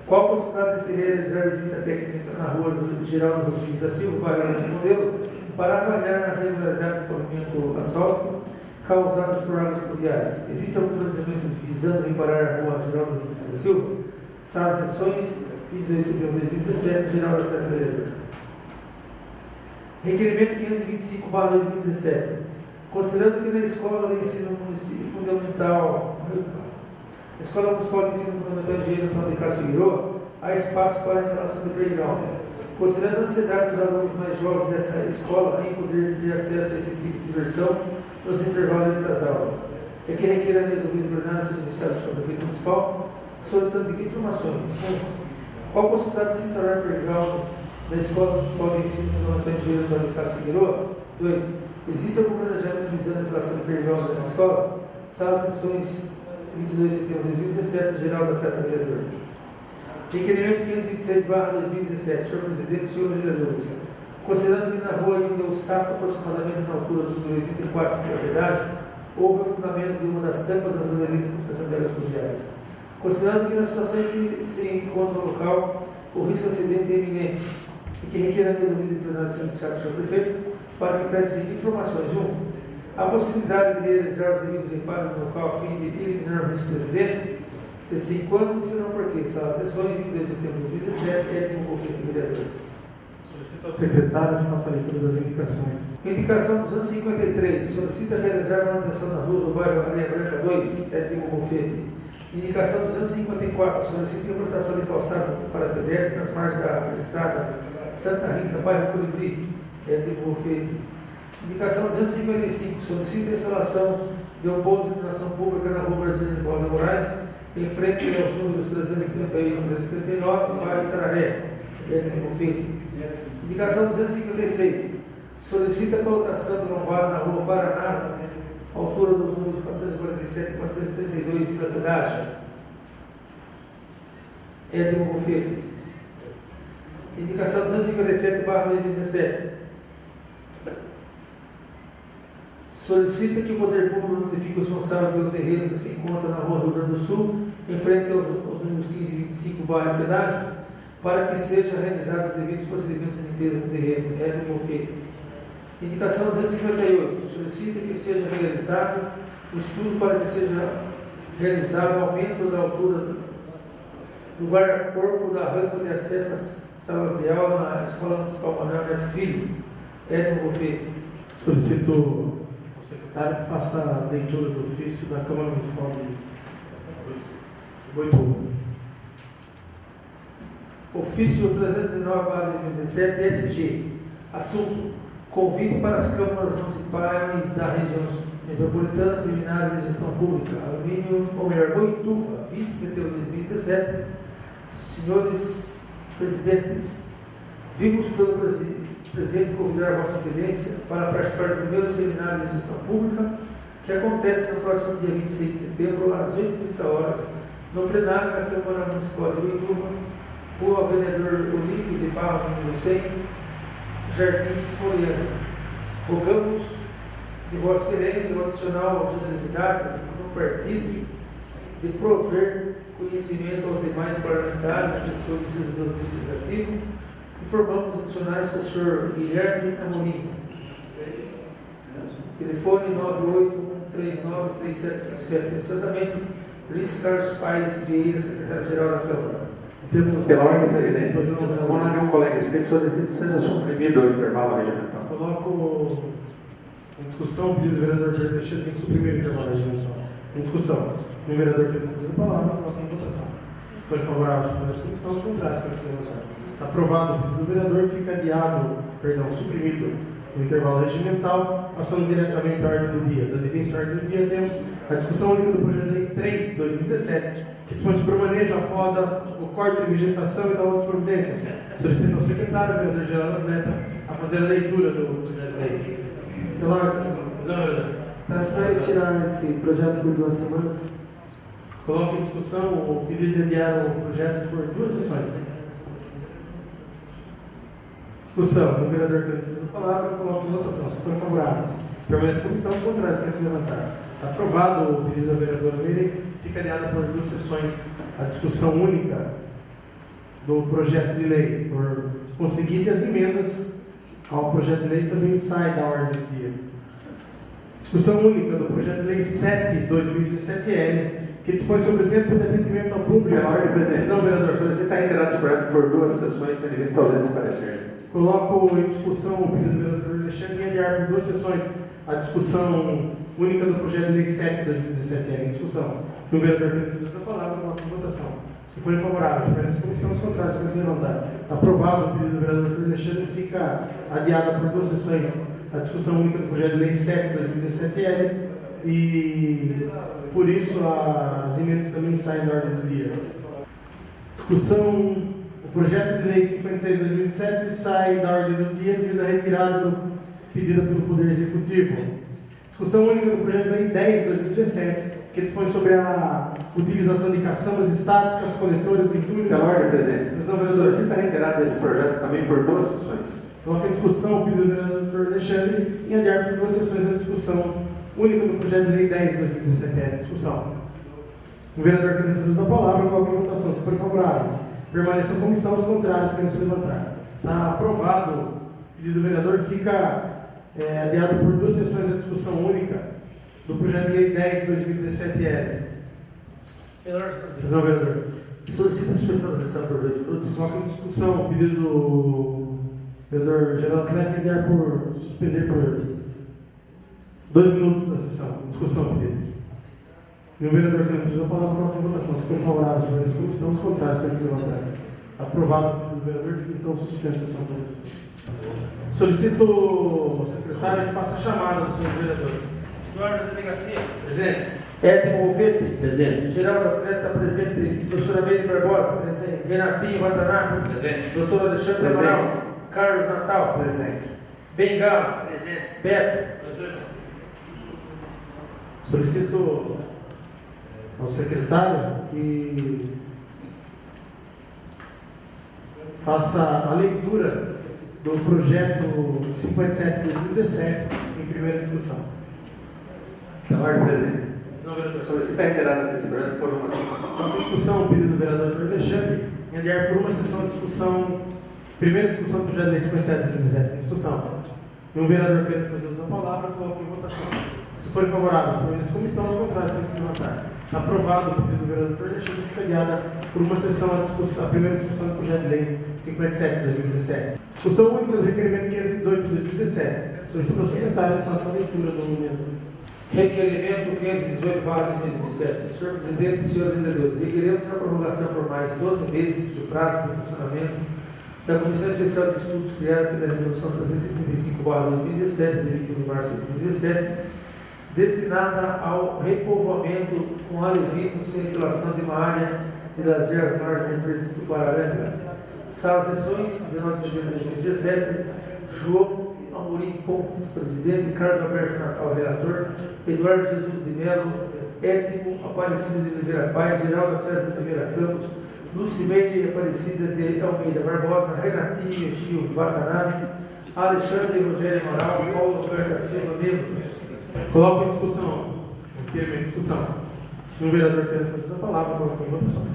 Qual a possibilidade de se realizar visita técnica na rua Geraldo Rodrigues da Silva, bairro Grande Modelo, para avaliar as irregularidades do pavimento asfáltico causadas por águas fluviais? Existe algum planejamento visando reparar a rua Geraldo Rodrigues da Silva? Sala de sessões, 22 de setembro de 2017, geral da Câmara Vereador. Requerimento 525/2017. Considerando que na Escola de Ensino Fundamental, Escola Municipal de Ensino Fundamental Engenheiro Antônio de Castro Figueiredo, há espaço para a instalação de playground. Considerando a ansiedade dos alunos mais jovens dessa escola em poder ter acesso a esse tipo de diversão nos intervalos entre as aulas, é que requer a mesa do Bernardo, ser iniciado do prefeito municipal, solicitando as seguintes informações. 1. Qual a possibilidade de se instalar playground na Escola Municipal de Ensino Fundamental Engenheiro Antônio de Castro Figueiredo? 2. Existe algum planejamento visando a instalação de playground nessa escola? Sala de sessões, 22 de setembro de 2017, geral da Câmara Vereador. Requerimento 526/2017, senhor presidente e senhores vereadores. Considerando que na rua Ildeu Sato, aproximadamente na altura do número 84 de propriedade, houve o afundamento de uma das tampas das galerias de computação de águas fluviais. Considerando que na situação em que se encontra o local, o risco de acidente é iminente e que requer a mesma medida de plenário do senhor prefeito, para que preste as seguintes informações. 1. A possibilidade de realizar os devidos reparos no local a fim de eliminar o risco de acidente? Se sim, quando, se não, por quê? Sala de sessões, 22 de setembro de 2017, é como conflito vereador. Solicito ao secretário que faça a leitura das indicações. Indicação 253. Solicita realizar manutenção nas ruas do bairro Areia Branca 2, é como conflito. Indicação 254. Solicita implantação de calçadas para pedestres nas margens da estrada Santa Rita, bairro Colibri, é como conflito. Indicação 255. Solicita a instalação de um ponto de iluminação pública na rua Brasileira de Paulo de Moraes, em frente aos números 338 e 339, bairro Itararé, é conflito. Indicação 256. Solicita a colocação de lombada na rua Paraná, altura dos números 447 e 432 de Pedágio. É de conflito. Indicação 257/2017. Solicita que o poder público notifique o responsável pelo terreno que se encontra na rua Rio Grande do Sul, em frente aos números 15 e 25, bairro Pedágio, para que sejam realizados os devidos procedimentos de limpeza do terreno. É do conflito. Indicação 258. Solicita que seja realizado o estudo para que seja realizado o aumento da altura do guarda-corpo da rampa de acesso às salas de aula na Escola Municipal Manuel Neto Filho. É do conflito. Solicito ao secretário que faça a leitura do ofício da Câmara Municipal de Boituva. Ofício 319/2017, SG. Assunto: convite para as câmaras municipais da região metropolitana, seminário de gestão pública, alumínio, ou melhor, Boituva, 20 de setembro de 2017. Senhores presidentes, vimos pelo presidente convidar Vossa Excelência para participar do primeiro seminário de gestão pública, que acontece no próximo dia 26 de setembro, às 8h30, no plenário da Câmara Municipal de Boituva, Rua Vereador Olívio de Barros, número 100, Jardim Floriano. Rogamos de Vossa Excelência o adicional generosidade no partido de prover conhecimento aos demais parlamentares, assessores e servidores legislativos. Informamos os adicionais com o senhor Guilherme Amorim. Telefone 981393757. Precisamente, Luiz Carlos Paes Vieira, secretário-geral da Câmara. Temos Pela ordem, presidente. Vamos lá, meu colega, escrito solicito seja suprimido o intervalo regimental. Coloco em discussão o pedido do vereador Jair Teixeira em suprimir o intervalo regimental. Em discussão. O vereador tem que fazer a palavra, coloca em votação. Se for favorável, as comissões, os contrários, para ser votado. Aprovado o pedido do vereador, fica suprimido o intervalo regimental, passando diretamente à ordem do dia. Dando início à ordem do dia, temos a discussão única do projeto de lei 3, 2017, que dispõe sobre o manejo, a poda, o corte de vegetação e da outras providências. Solicito ao secretário, vereador-geral Atleta, a fazer a leitura do projeto de lei. Pela ordem. Não, vereador. Peço para retirar esse projeto por 2 semanas. Coloque em discussão o pedido de adiar o projeto por 2 sessões. Discussão. O vereador que fez a palavra, coloque em votação. Se forem favoráveis, permanece como estão, os contrários para se levantar. Aprovado o pedido da vereadora Meire, fica adiada por 2 sessões a discussão única do projeto de lei. Por conseguir as emendas ao projeto de lei também sai da ordem do dia. Discussão única do projeto de lei 7/2017-L, que dispõe sobre o tempo de atendimento ao público. Pela ordem, presidente. Não, vereador, solicita reiterado esse projeto por 2 sessões, tendo visto ausente do parecer. Coloco em discussão o pedido do vereador Alexandre em adiar por 2 sessões a discussão única do projeto de lei 7/2017-L. Em discussão. O vereador que fez a palavra, coloca em votação. Se forem favoráveis, permanece como estão, os contrários para se levantar. Aprovado o pedido do vereador Alexandre, fica adiada por 2 sessões a discussão única do projeto de lei 7/2017-L e, por isso, as emendas também saem da ordem do dia. Discussão, o projeto de lei 56/2007 sai da ordem do dia devido à retirada pedida pelo Poder Executivo. Discussão única do projeto de lei 10/2017, que dispõe sobre a utilização de caçambas estáticas, coletores de entulhos. Pela ordem, presidente. Solicita reiterado esse projeto também por 2 sessões. Coloca em discussão o pedido do vereador Alexandre em adiar por 2 sessões a discussão única do projeto de lei 10/2017. Discussão. O vereador que defende a palavra, coloca em votação. Se forem favoráveis, permaneçam como estão, os contrários para se levantar. Está aprovado o pedido do vereador, fica adiado por 2 sessões a discussão única do projeto de lei 10/2017-L. Não, vereador. Solicito suspensão da sessão por 2 minutos. Coloca em discussão o pedido do vereador-geral Atleta adiar por suspender por 2 minutos a sessão. Discussão, pedido. E o vereador que não fez a palavra, coloca em votação. Se for favorável, permanece como estão, os contrários para se levantar. Aprovado o pedido do vereador, fica então suspensa a sessão por 2 minutos. Solicito ao secretário que faça a chamada dos senhores vereadores. Eduardo da Delegacia. Presente. Edmo Wolfete. Presente. Geraldo Atleta, presente. Professora Meire Barbosa. Presente. Renatinho Watanabe. Presente. Doutor Alexandre Amaral. Carlos Natal. Presente. Bengala. Presente. Beto. Presente. Solicito ao secretário que faça a leitura do projeto 57/2017 em primeira discussão. Pela ordem, presidente. Não, vereador. Solicita reiterado esse projeto por 1 sessão. Em discussão, o pedido do vereador Alexandre em adiar por 1 sessão a discussão, primeira discussão do projeto de lei 57/2017. Em discussão. E um vereador querendo fazer uso da palavra, coloque em votação. Se forem favoráveis, permaneçam como estão, os contrários para se levantar. Aprovado o pedido do vereador Alexandre, fica adiada por 1 sessão a primeira discussão do projeto de lei 57/2017. Discussão única do requerimento 518/2017. Solicito ao secretário que faça a leitura do mesmo. Requerimento 518/2017. Senhor Presidente e senhores vereadores, requeremos a prorrogação por mais 12 meses do prazo de funcionamento da Comissão Especial de Estudos criada pela Resolução 335/2017, de 21 de março de 2017, destinada ao repovoamento com alevinos sem instalação de uma área de lazer às margens da represa do Tupararanga. Sala sessões, 19 de setembro de 2017, João Amorim Pontes, presidente, Carlos Alberto Natal, relator, Eduardo Jesus de Melo, Edmo Aparecida de Oliveira Paz, Geraldo Atleta de Oliveira Campos, Lucimeire Aparecida de Almeida Barbosa, Renatinho Gil Watanabe, Alexandre Rogério Amaral, Paulo Roberto da Silva, membros. Coloco em discussão. Requerimento em discussão. Um vereador querendo fazer a palavra, coloco em votação.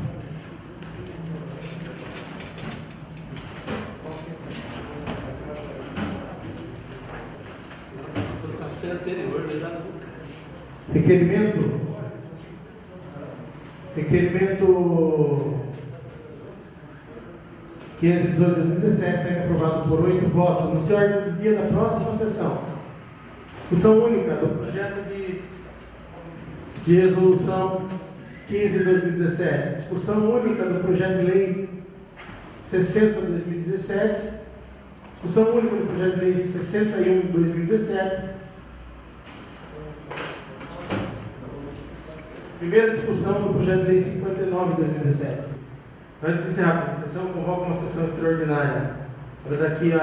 Requerimento 518/2017, sendo aprovado por 8 votos. Anunciar a ordem do dia da próxima sessão. Discussão única do projeto de resolução 15/2017. Discussão única do projeto de lei 60/2017. Discussão única do projeto de lei 61/2017. Primeira discussão do projeto de lei 59/2017. Antes de encerrar a sessão, convoco uma sessão extraordinária para daqui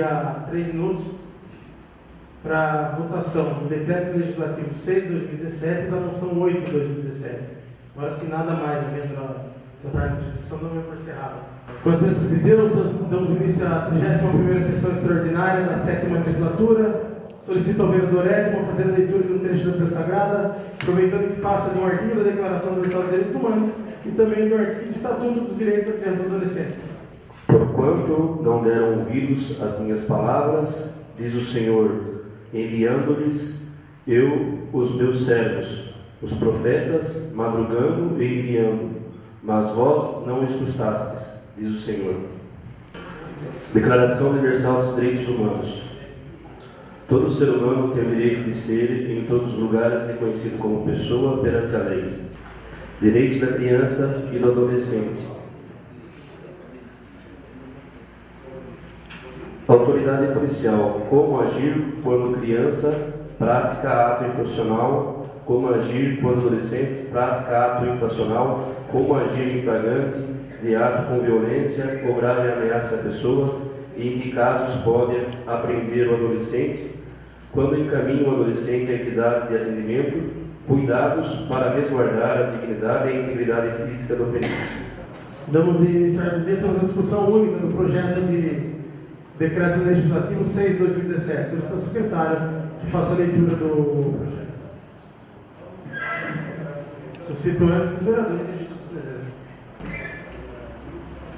a 3 minutos para votação do decreto legislativo 6/2017 e da moção 8/2017. Agora, se nada mais, a tarde de sessão não é por encerrada. Com as bênçãos de Deus, nós damos início à 31ª sessão extraordinária da 7ª legislatura. Solicito ao vereador Edmo fazer a leitura de um trecho da Bíblia Sagrada, aproveitando que faça de um artigo da Declaração Universal dos Direitos Humanos e também do artigo do Estatuto dos Direitos da Criança e do Adolescente. Porquanto não deram ouvidos às minhas palavras, diz o Senhor, enviando-lhes eu os meus servos, os profetas, madrugando e enviando, mas vós não escutastes, diz o Senhor. Declaração Universal dos Direitos Humanos. Todo ser humano tem o direito de ser, em todos os lugares, reconhecido como pessoa perante a lei. Direitos da criança e do adolescente. Autoridade policial. Como agir quando criança pratica ato infracional. Como agir quando adolescente pratica ato infracional. Como agir em flagrante de ato com violência ou grave ameaça à pessoa. E em que casos pode apreender o adolescente quando encaminha o adolescente à entidade de atendimento, cuidados para resguardar a dignidade e a integridade física do perito. Damos início a discussão única do projeto de decreto legislativo 6/2017. Solicito ao secretário que faça a leitura do projeto. Solicito antes que o vereador registre sua presença.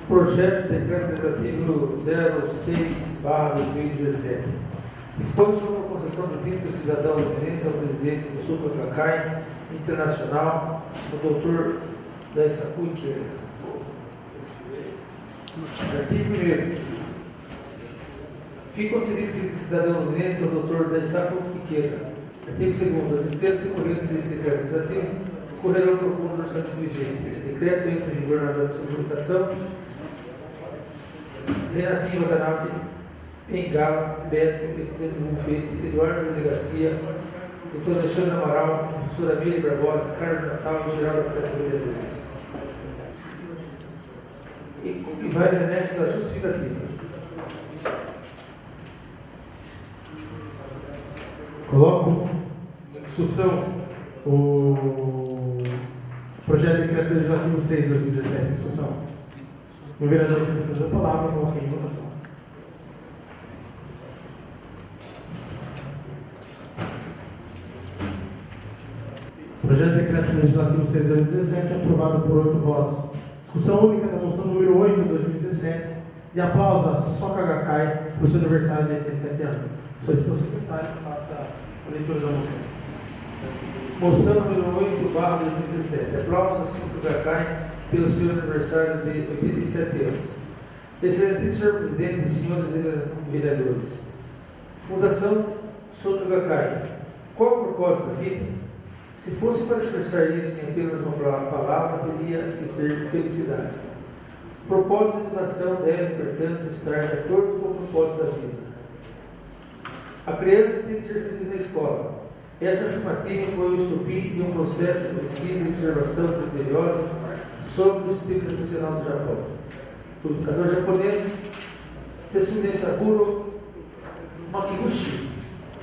Projeto de decreto legislativo 06/2017. Expõe sobre a concessão do título de cidadão fluminense ao presidente do Sul Cacai Internacional, o Dr. Daisaku Ikeda. Artigo 1º. Fica concedido o título de cidadão fluminense ao Dr. Daisaku Ikeda. Artigo 2º. As despesas decorrentes desse decreto legislativo correrão para o fundo do orçamento vigente. Esse decreto entra em vigor na data de sua publicação. Renatinho Watanabe, Engala, Beto, Pedro Bufete, Eduardo da Delegacia, Dr. Alexandre Amaral, professora Miri Barbosa, Carlos Natal e Geraldo Atlético Vereadores. E vai no anexo da justificativa. Coloco em discussão o projeto de decreto legislativo 6/2017 em discussão. O vereador que fazer a palavra, coloquei em votação. O projeto de decreto legislativo 6/2017 é aprovado por 8 votos. Discussão única da moção número 8/2017 de aplauso a Soca Gakkai por seu aniversário de 87 anos. Solicito ao secretário que faça a leitura da moção. Moção número 8/2017. Aplausos a Soca Gakkai pelo seu aniversário de 87 anos. Excelentíssimo senhor presidente e senhores vereadores. Fundação Soka Gakkai. Qual o propósito da vida? Se fosse para expressar isso em apenas uma palavra, teria que ser felicidade. O propósito da educação deve, portanto, estar de acordo com o propósito da vida. A criança tem que ser feliz na escola. Essa afirmativa foi o estupim de um processo de pesquisa e observação criteriosa sobre o sistema educacional do Japão. O educador japonês Tetsunetsaburo Makiguchi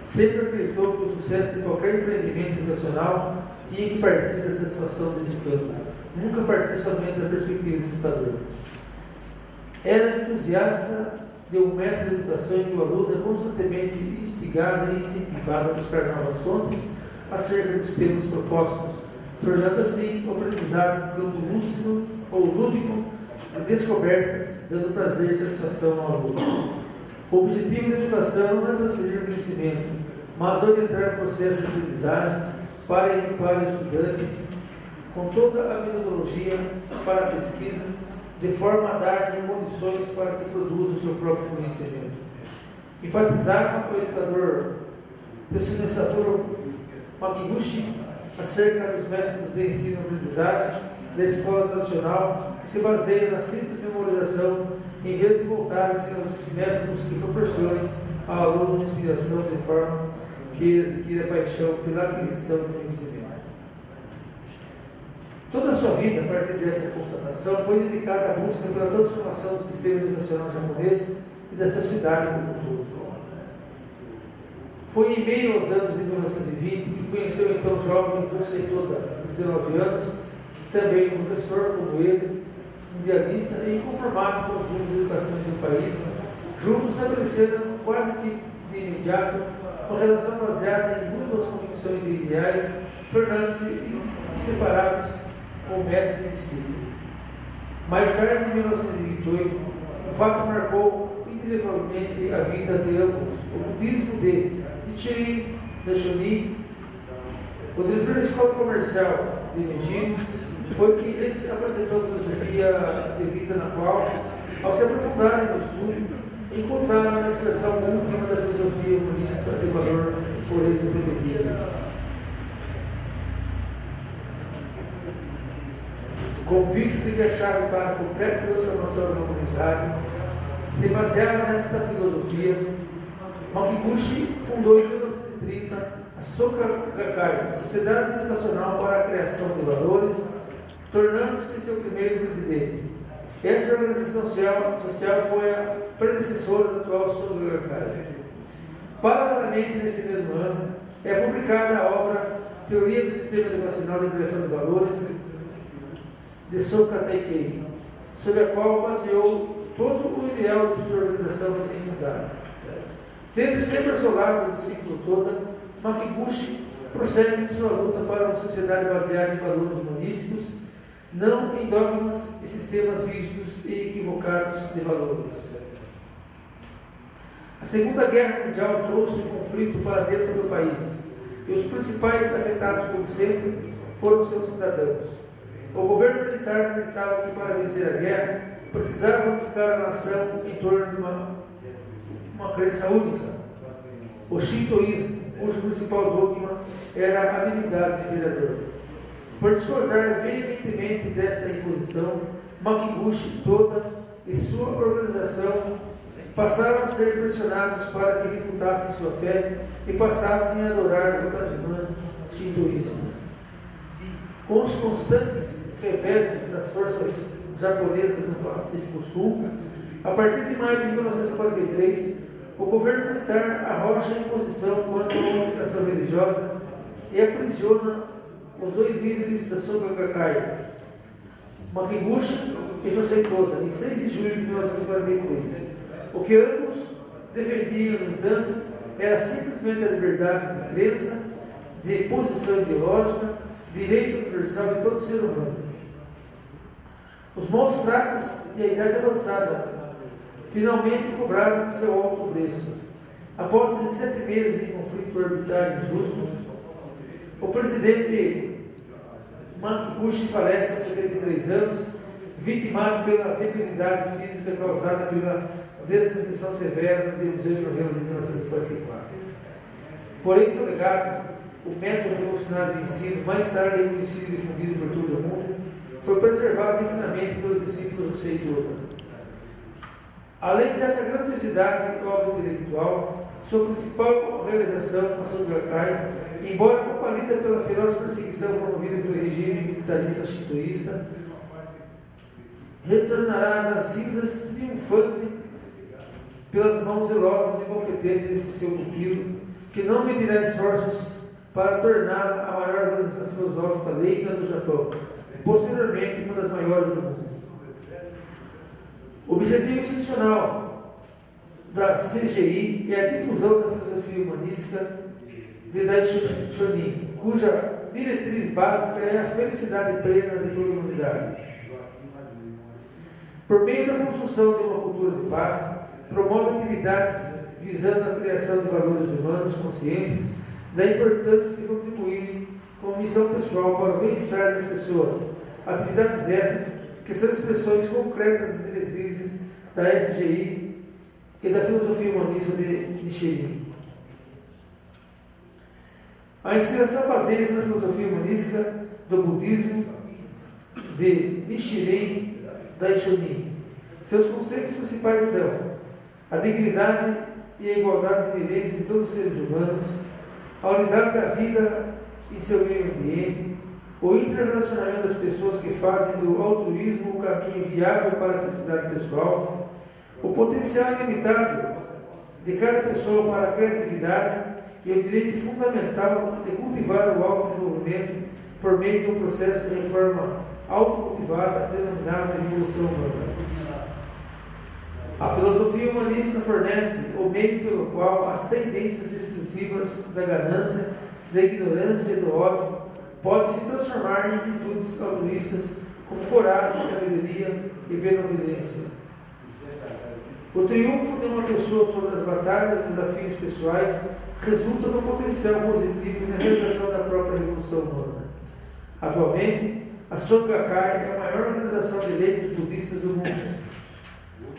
sempre acreditou que o sucesso de qualquer empreendimento educacional tinha que partir da satisfação do educando, nunca partir somente da perspectiva do educador. Era entusiasta de um método de educação em que o aluno é constantemente instigado e incentivado a buscar novas fontes acerca dos temas propostos, tornando assim o aprendizado um campo lúcido ou lúdico de descobertas, dando prazer e satisfação ao aluno. O objetivo da educação não é transferir conhecimento, mas orientar o processo de aprendizagem para equipar o estudante com toda a metodologia para a pesquisa de forma a dar-lhe condições para que produza o seu próprio conhecimento. Enfatizava o educador Tetsunesato Makibushi acerca dos métodos de ensino-aprendizagem da escola tradicional, que se baseia na simples memorização, em vez de voltarem-se aos métodos que proporcionem ao aluno uma inspiração de forma que adquira paixão pela aquisição do conhecimento. Toda a sua vida, a partir dessa constatação, foi dedicada à busca pela transformação do sistema educacional japonês e da sociedade como um todo. Foi em meio aos anos de 1920 que conheceu então o jovem Josei Toda, de 19 anos, também professor como ele, mundialista e inconformado com os rumos de educação do país. Juntos estabeleceram quase que de imediato uma relação baseada em mútuas convicções e ideais, tornando-se inseparáveis como mestre e discípulo. Mais tarde, em 1928, o fato marcou indelevelmente a vida de ambos. O budismo de Nichiren Daishonin, o diretor da escola comercial de Meiji, foi que ele apresentou a filosofia de vida na qual, ao se aprofundarem no estudo, encontraram a expressão última da filosofia humanista de valor por eles defendida. Convicto de que a chave para a completa transformação da humanidade se baseava nesta filosofia, Makibushi fundou em 1930 a Soka Gakkai, Sociedade Educacional para a Criação de Valores, tornando-se seu primeiro presidente. Essa organização social foi a predecessora da atual Soka Gakkai. Paralelamente, nesse mesmo ano, é publicada a obra Teoria do Sistema Educacional de Criação de Valores, de Soka Teikei, sobre a qual baseou todo o ideal de sua organização recém-fundada. Tendo sempre ao seu lado o discípulo Toda, Makibushi prossegue em sua luta para uma sociedade baseada em valores humanísticos, não em dogmas e sistemas rígidos e equivocados de valores. A Segunda Guerra Mundial trouxe um conflito para dentro do país, e os principais afetados, como sempre, foram seus cidadãos. O governo militar acreditava que, para vencer a guerra, precisava unificar a nação em torno de uma crença única, o shintoísmo, cujo principal dogma era a divindade do imperador. Por discordar veementemente desta imposição, Makibushi, Toda e sua organização passaram a ser pressionados para que refutassem sua fé e passassem a adorar o talismã shintoísta. Com os constantes reveses das forças japonesas no Pacífico Sul, a partir de maio de 1943, o governo militar arroja a imposição quanto à unificação religiosa e aprisiona os dois líderes da Soka Gakkai, Makibushi e Josei Toda, em 6 de julho de 1943. O que ambos defendiam, no entanto, era simplesmente a liberdade de crença, de posição ideológica, direito universal de todo ser humano. Os maus tratos e a idade avançada finalmente cobraram seu alto preço. Após 17 meses de conflito arbitrário e injusto, o presidente Makibushi falece aos 73 anos, vitimado pela debilidade física causada pela desnutrição severa no dia 18 de novembro de 1944. Porém, seu legado, o método revolucionário de ensino, mais tarde reconhecido e difundido por todo o mundo, foi preservado dignamente pelos discípulos do Josei Toda. Além dessa grandiosidade e obra intelectual, sua principal realização, a Soka Gakkai, embora compalida pela feroz perseguição promovida pelo regime militarista shintoísta, retornará das cinzas triunfante pelas mãos zelosas e competentes desse seu pupilo, que não medirá esforços para torná-la a maior organização filosófica leiga do Japão, posteriormente uma das maiores do mundo. O objetivo institucional da CGI é a difusão da filosofia humanística de Daisho Shonin, cuja diretriz básica é a felicidade plena de toda a humanidade. Por meio da construção de uma cultura de paz, promove atividades visando a criação de valores humanos conscientes da importância de contribuírem com a missão pessoal para o bem-estar das pessoas. Atividades essas que são expressões concretas das diretrizes da SGI e da filosofia humanista de Nichiren. A inspiração baseia-se na filosofia humanística do budismo de Nichiren Daishonin. Seus conceitos principais são a dignidade e a igualdade inerentes de todos os seres humanos, a unidade da vida em seu meio ambiente, o interrelacionamento das pessoas que fazem do altruísmo um caminho viável para a felicidade pessoal, o potencial ilimitado de cada pessoa para a criatividade e o direito fundamental de cultivar o autodesenvolvimento por meio de um processo de reforma autocultivada denominado de revolução humana. A filosofia humanista fornece o meio pelo qual as tendências destrutivas da ganância, da ignorância e do ódio podem se transformar em virtudes altruístas como coragem, sabedoria e benevolência. O triunfo de uma pessoa sobre as batalhas e desafios pessoais resulta no potencial positivo na realização da própria revolução humana. Atualmente, a Soka Gakkai é a maior organização de leigos budistas do mundo.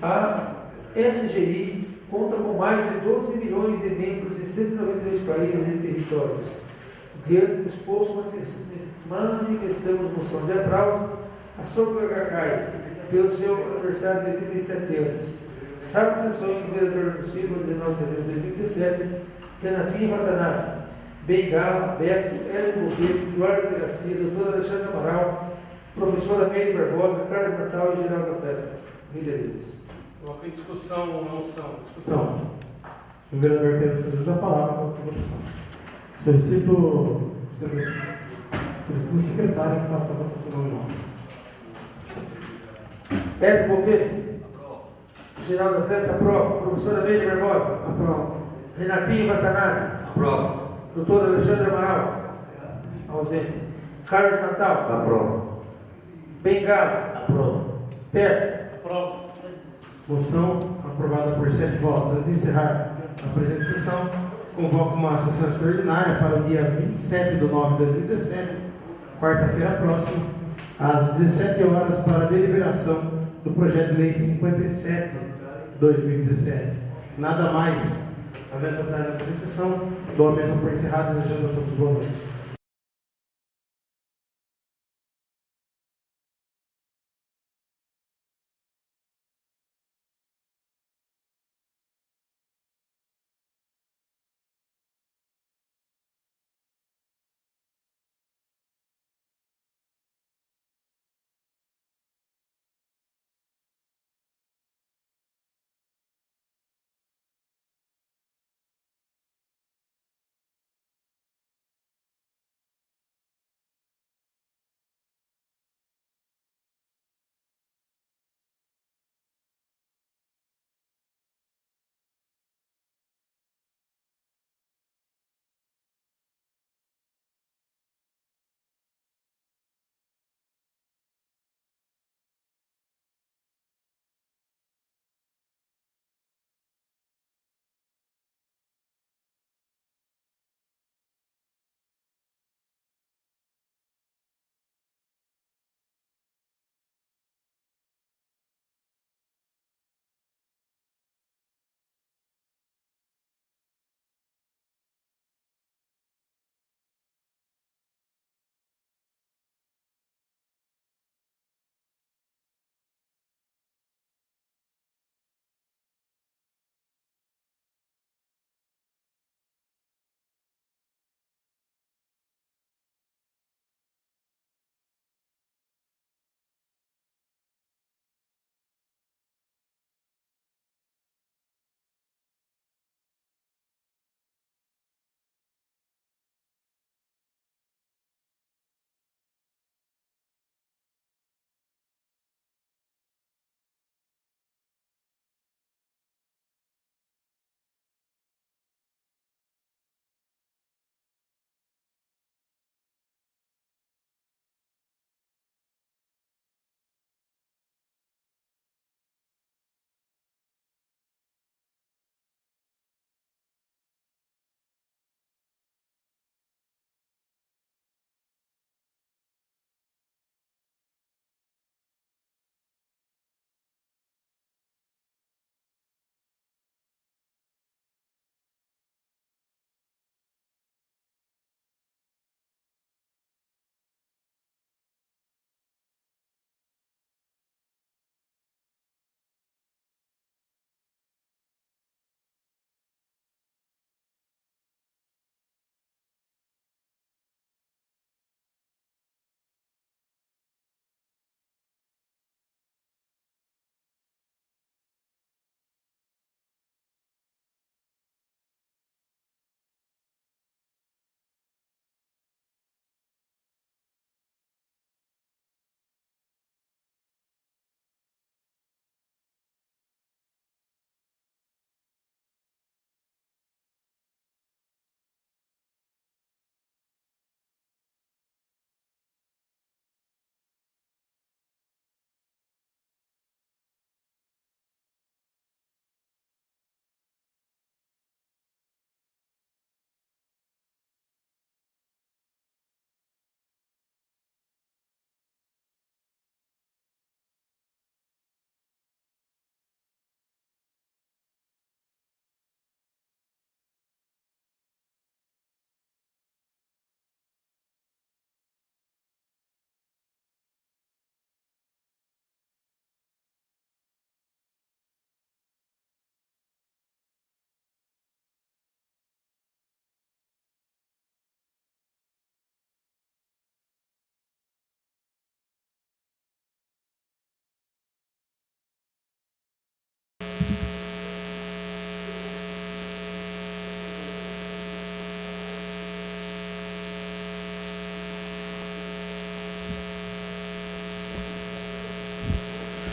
A SGI conta com mais de 12 milhões de membros em 192 países e territórios. Diante do exposto, manifestamos moção de aplauso a Soka Gakkai pelo seu aniversário de 87 anos. Sala de sessões, vereador do Silva, 19 de setembro de 2017, Renatinho Watanabe, Bengala, Beto, Hélio Boveto, Eduardo de Garcia, doutora Alexandre Amaral, professora Meire Barbosa, Carlos Natal e Geraldo Atleta. Vereadores. Coloco em discussão uma moção. Discussão. O vereador quer fazer uso da palavra, coloco em votação. Solicito o secretário que faça a votação nominal. Hélio Boveto. Geraldo Atleta, aprova. Professora Meire Barbosa, aprova. Renatinho Watanabe, Aprova. doutor Alexandre Amaral, ausente. Carlos Natal, Aprova. Bengala, aprova. Pedro, Aprova. Moção aprovada por 7 votos. Antes de encerrar a presente sessão, convoco uma sessão extraordinária para o dia 27 de nove de 2017, quarta-feira próxima, às 17 horas, para a deliberação do projeto de lei 57 de 2017. Nada mais. Havendo vontade na presente sessão, dou a mesa por encerrada, desejando a todos boa noite.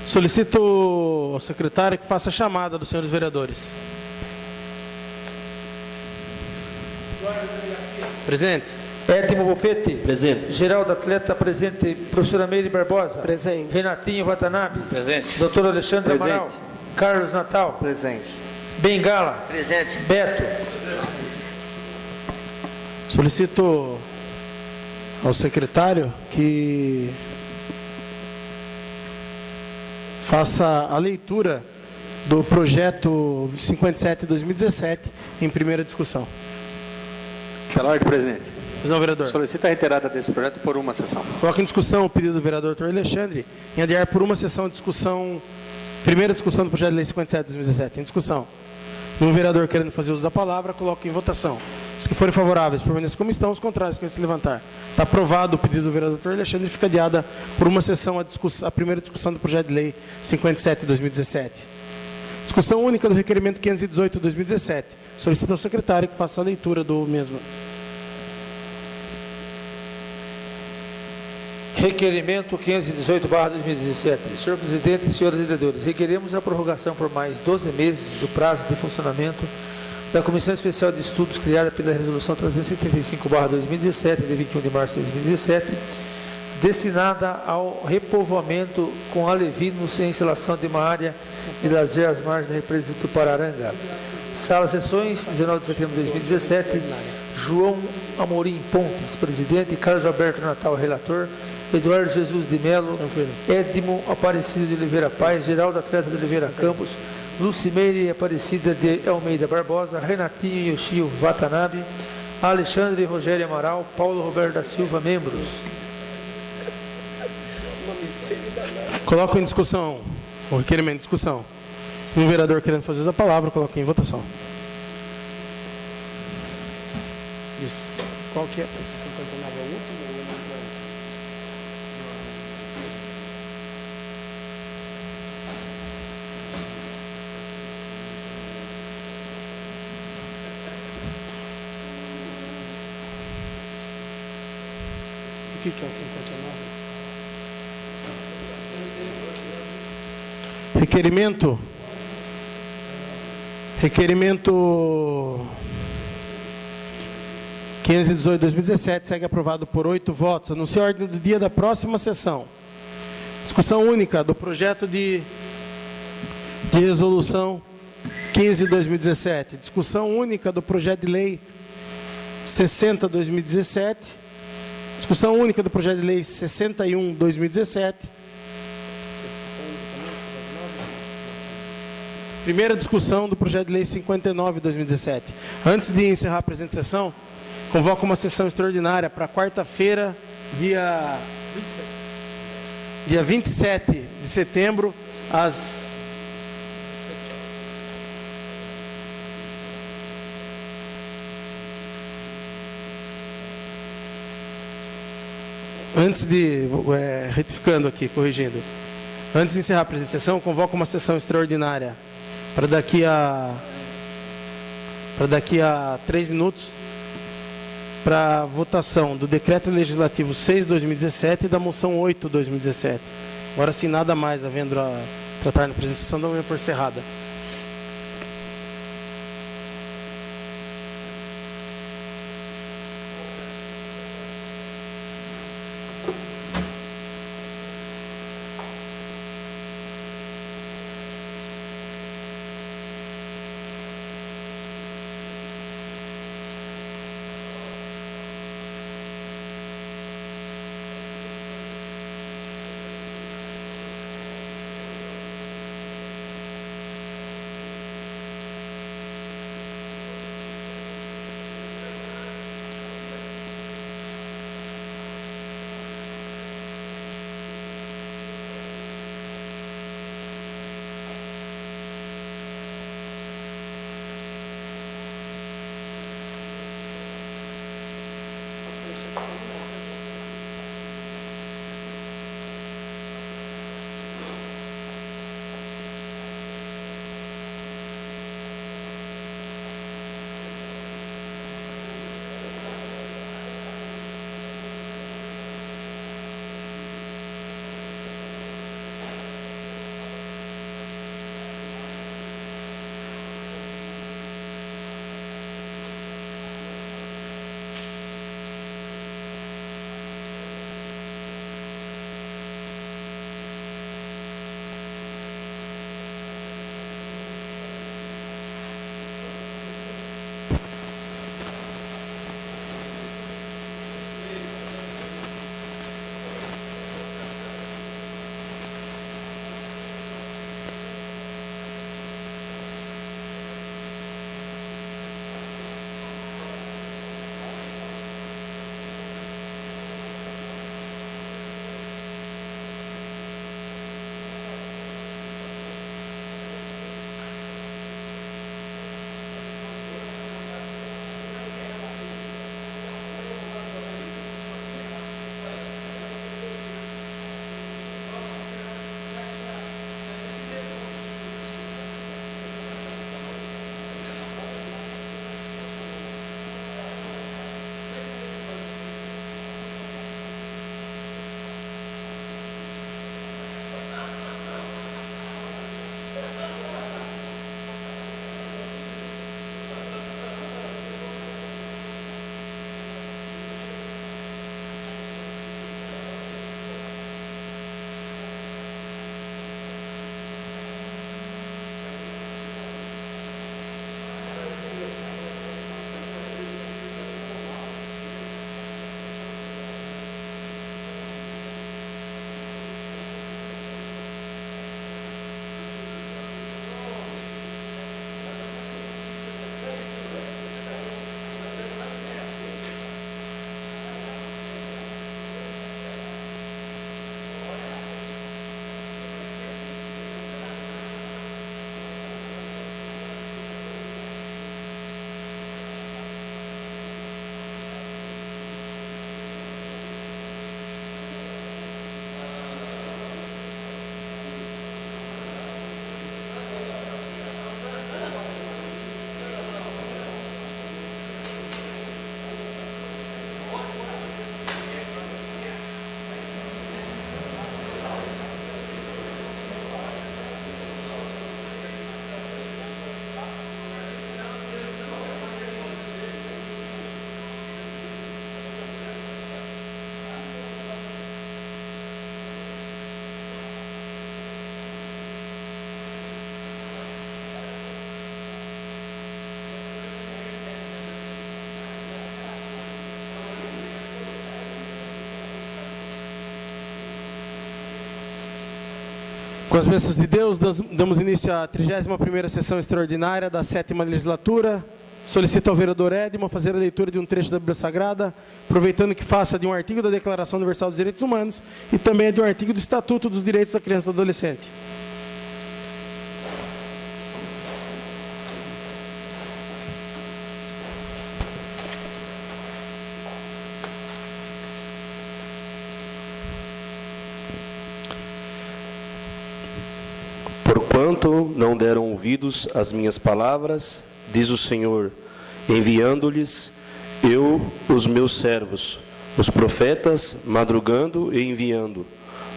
Solicito ao secretário que faça a chamada dos senhores vereadores. Presente. Edmo Bofete. Presente. Geraldo Atleta, presente. Professora Meire Barbosa. Presente. Renatinho Watanabe. Presente. Doutor Alexandre Presente. Amaral. Carlos Natal. Presente. Bengala. Presente. Beto. Solicito ao secretário que faça a leitura do projeto 57/2017 em primeira discussão. Pela ordem, presidente. Visão, vereador. Solicita a reiterada desse projeto por uma sessão. Coloca em discussão o pedido do vereador Dr. Alexandre em adiar por uma sessão de discussão, primeira discussão do projeto de lei 57/2017. Em discussão. Um vereador querendo fazer uso da palavra, coloca em votação. Os que forem favoráveis permaneçam como estão, os contrários que se levantar. Está aprovado o pedido do vereador Dr. Alexandre e fica adiada por uma sessão a primeira discussão do projeto de lei 57/2017. Discussão única do requerimento 518/2017. Solicito ao secretário que faça a leitura do mesmo. Requerimento 518/2017. Senhor presidente e senhores vereadores, requeremos a prorrogação por mais 12 meses do prazo de funcionamento da Comissão Especial de Estudos criada pela Resolução 375/2017, de 21 de março de 2017, destinada ao repovoamento com alevinos em instalação de uma área de lazer às margens da represa de Tupararanga. Sala Sessões, 19 de setembro de 2017. João Amorim Pontes, presidente. Carlos Alberto Natal, relator. Eduardo Jesus de Melo. Edmo Aparecido de Oliveira Paz. Geraldo Atleta de Oliveira Campos. Lucimeire Aparecida de Almeida Barbosa. Renatinho Yoshio Watanabe. Alexandre Rogério Amaral. Paulo Roberto da Silva, membros. Coloco em discussão o requerimento em discussão. Um vereador querendo fazer uso da palavra, coloque em votação. Isso. Qual que é? Esse 59 é o último ou é o último? O que é o 59? Requerimento 518/2017 segue aprovado por 8 votos. Anuncio a ordem do dia da próxima sessão. Discussão única do projeto de resolução 15/2017. Discussão única do projeto de lei 60/2017. Discussão única do projeto de lei 61/2017. Primeira discussão do projeto de lei 59/2017. Antes de encerrar a presente sessão, convoco uma sessão extraordinária para quarta-feira, dia 27 de setembro, às retificando aqui, corrigindo. Antes de encerrar a presente sessão, convoco uma sessão extraordinária para daqui a 3 minutos, para votação do Decreto Legislativo 6/2017 e da Moção 8/2017. Agora sim, nada mais havendo a tratar na presente sessão, dá por encerrada. Com as bênçãos de Deus, damos início à 31ª sessão extraordinária da 7ª legislatura. Solicito ao vereador Edmo fazer a leitura de um trecho da Bíblia Sagrada, aproveitando que faça de um artigo da Declaração Universal dos Direitos Humanos e também de um artigo do Estatuto dos Direitos da Criança e do Adolescente. Porquanto não deram ouvidos às minhas palavras, diz o Senhor, enviando-lhes eu os meus servos, os profetas, madrugando e enviando,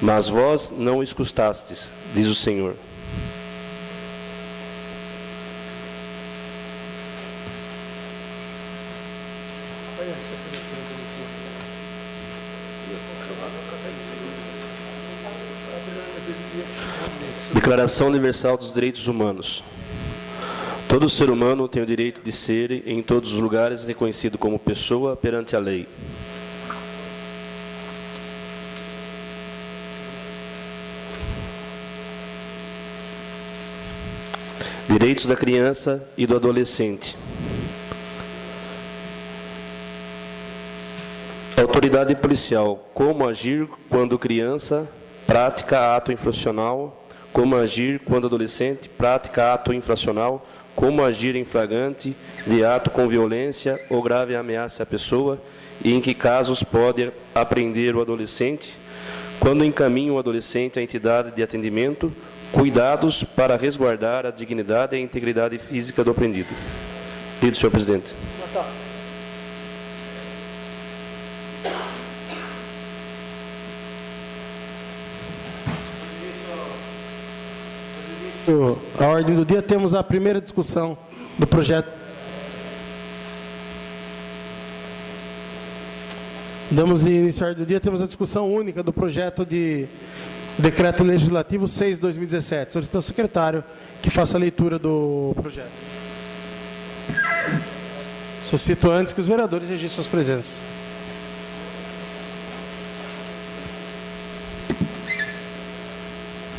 mas vós não escutastes, diz o Senhor. Declaração Universal dos Direitos Humanos. Todo ser humano tem o direito de ser, em todos os lugares, reconhecido como pessoa perante a lei. Direitos da criança e do adolescente. Autoridade policial. Como agir quando criança pratica ato infracional? Como agir quando adolescente pratica ato infracional? Como agir em flagrante de ato com violência ou grave ameaça à pessoa? E em que casos pode apreender o adolescente? Quando encaminha o adolescente à entidade de atendimento, cuidados para resguardar a dignidade e a integridade física do apreendido. Lido, senhor presidente. A ordem do dia, temos a primeira discussão do projeto. Damos início à ordem do dia, temos a discussão única do projeto de decreto legislativo 6/2017. Solicito ao secretário que faça a leitura do projeto. Solicito antes que os vereadores registrem suas presenças.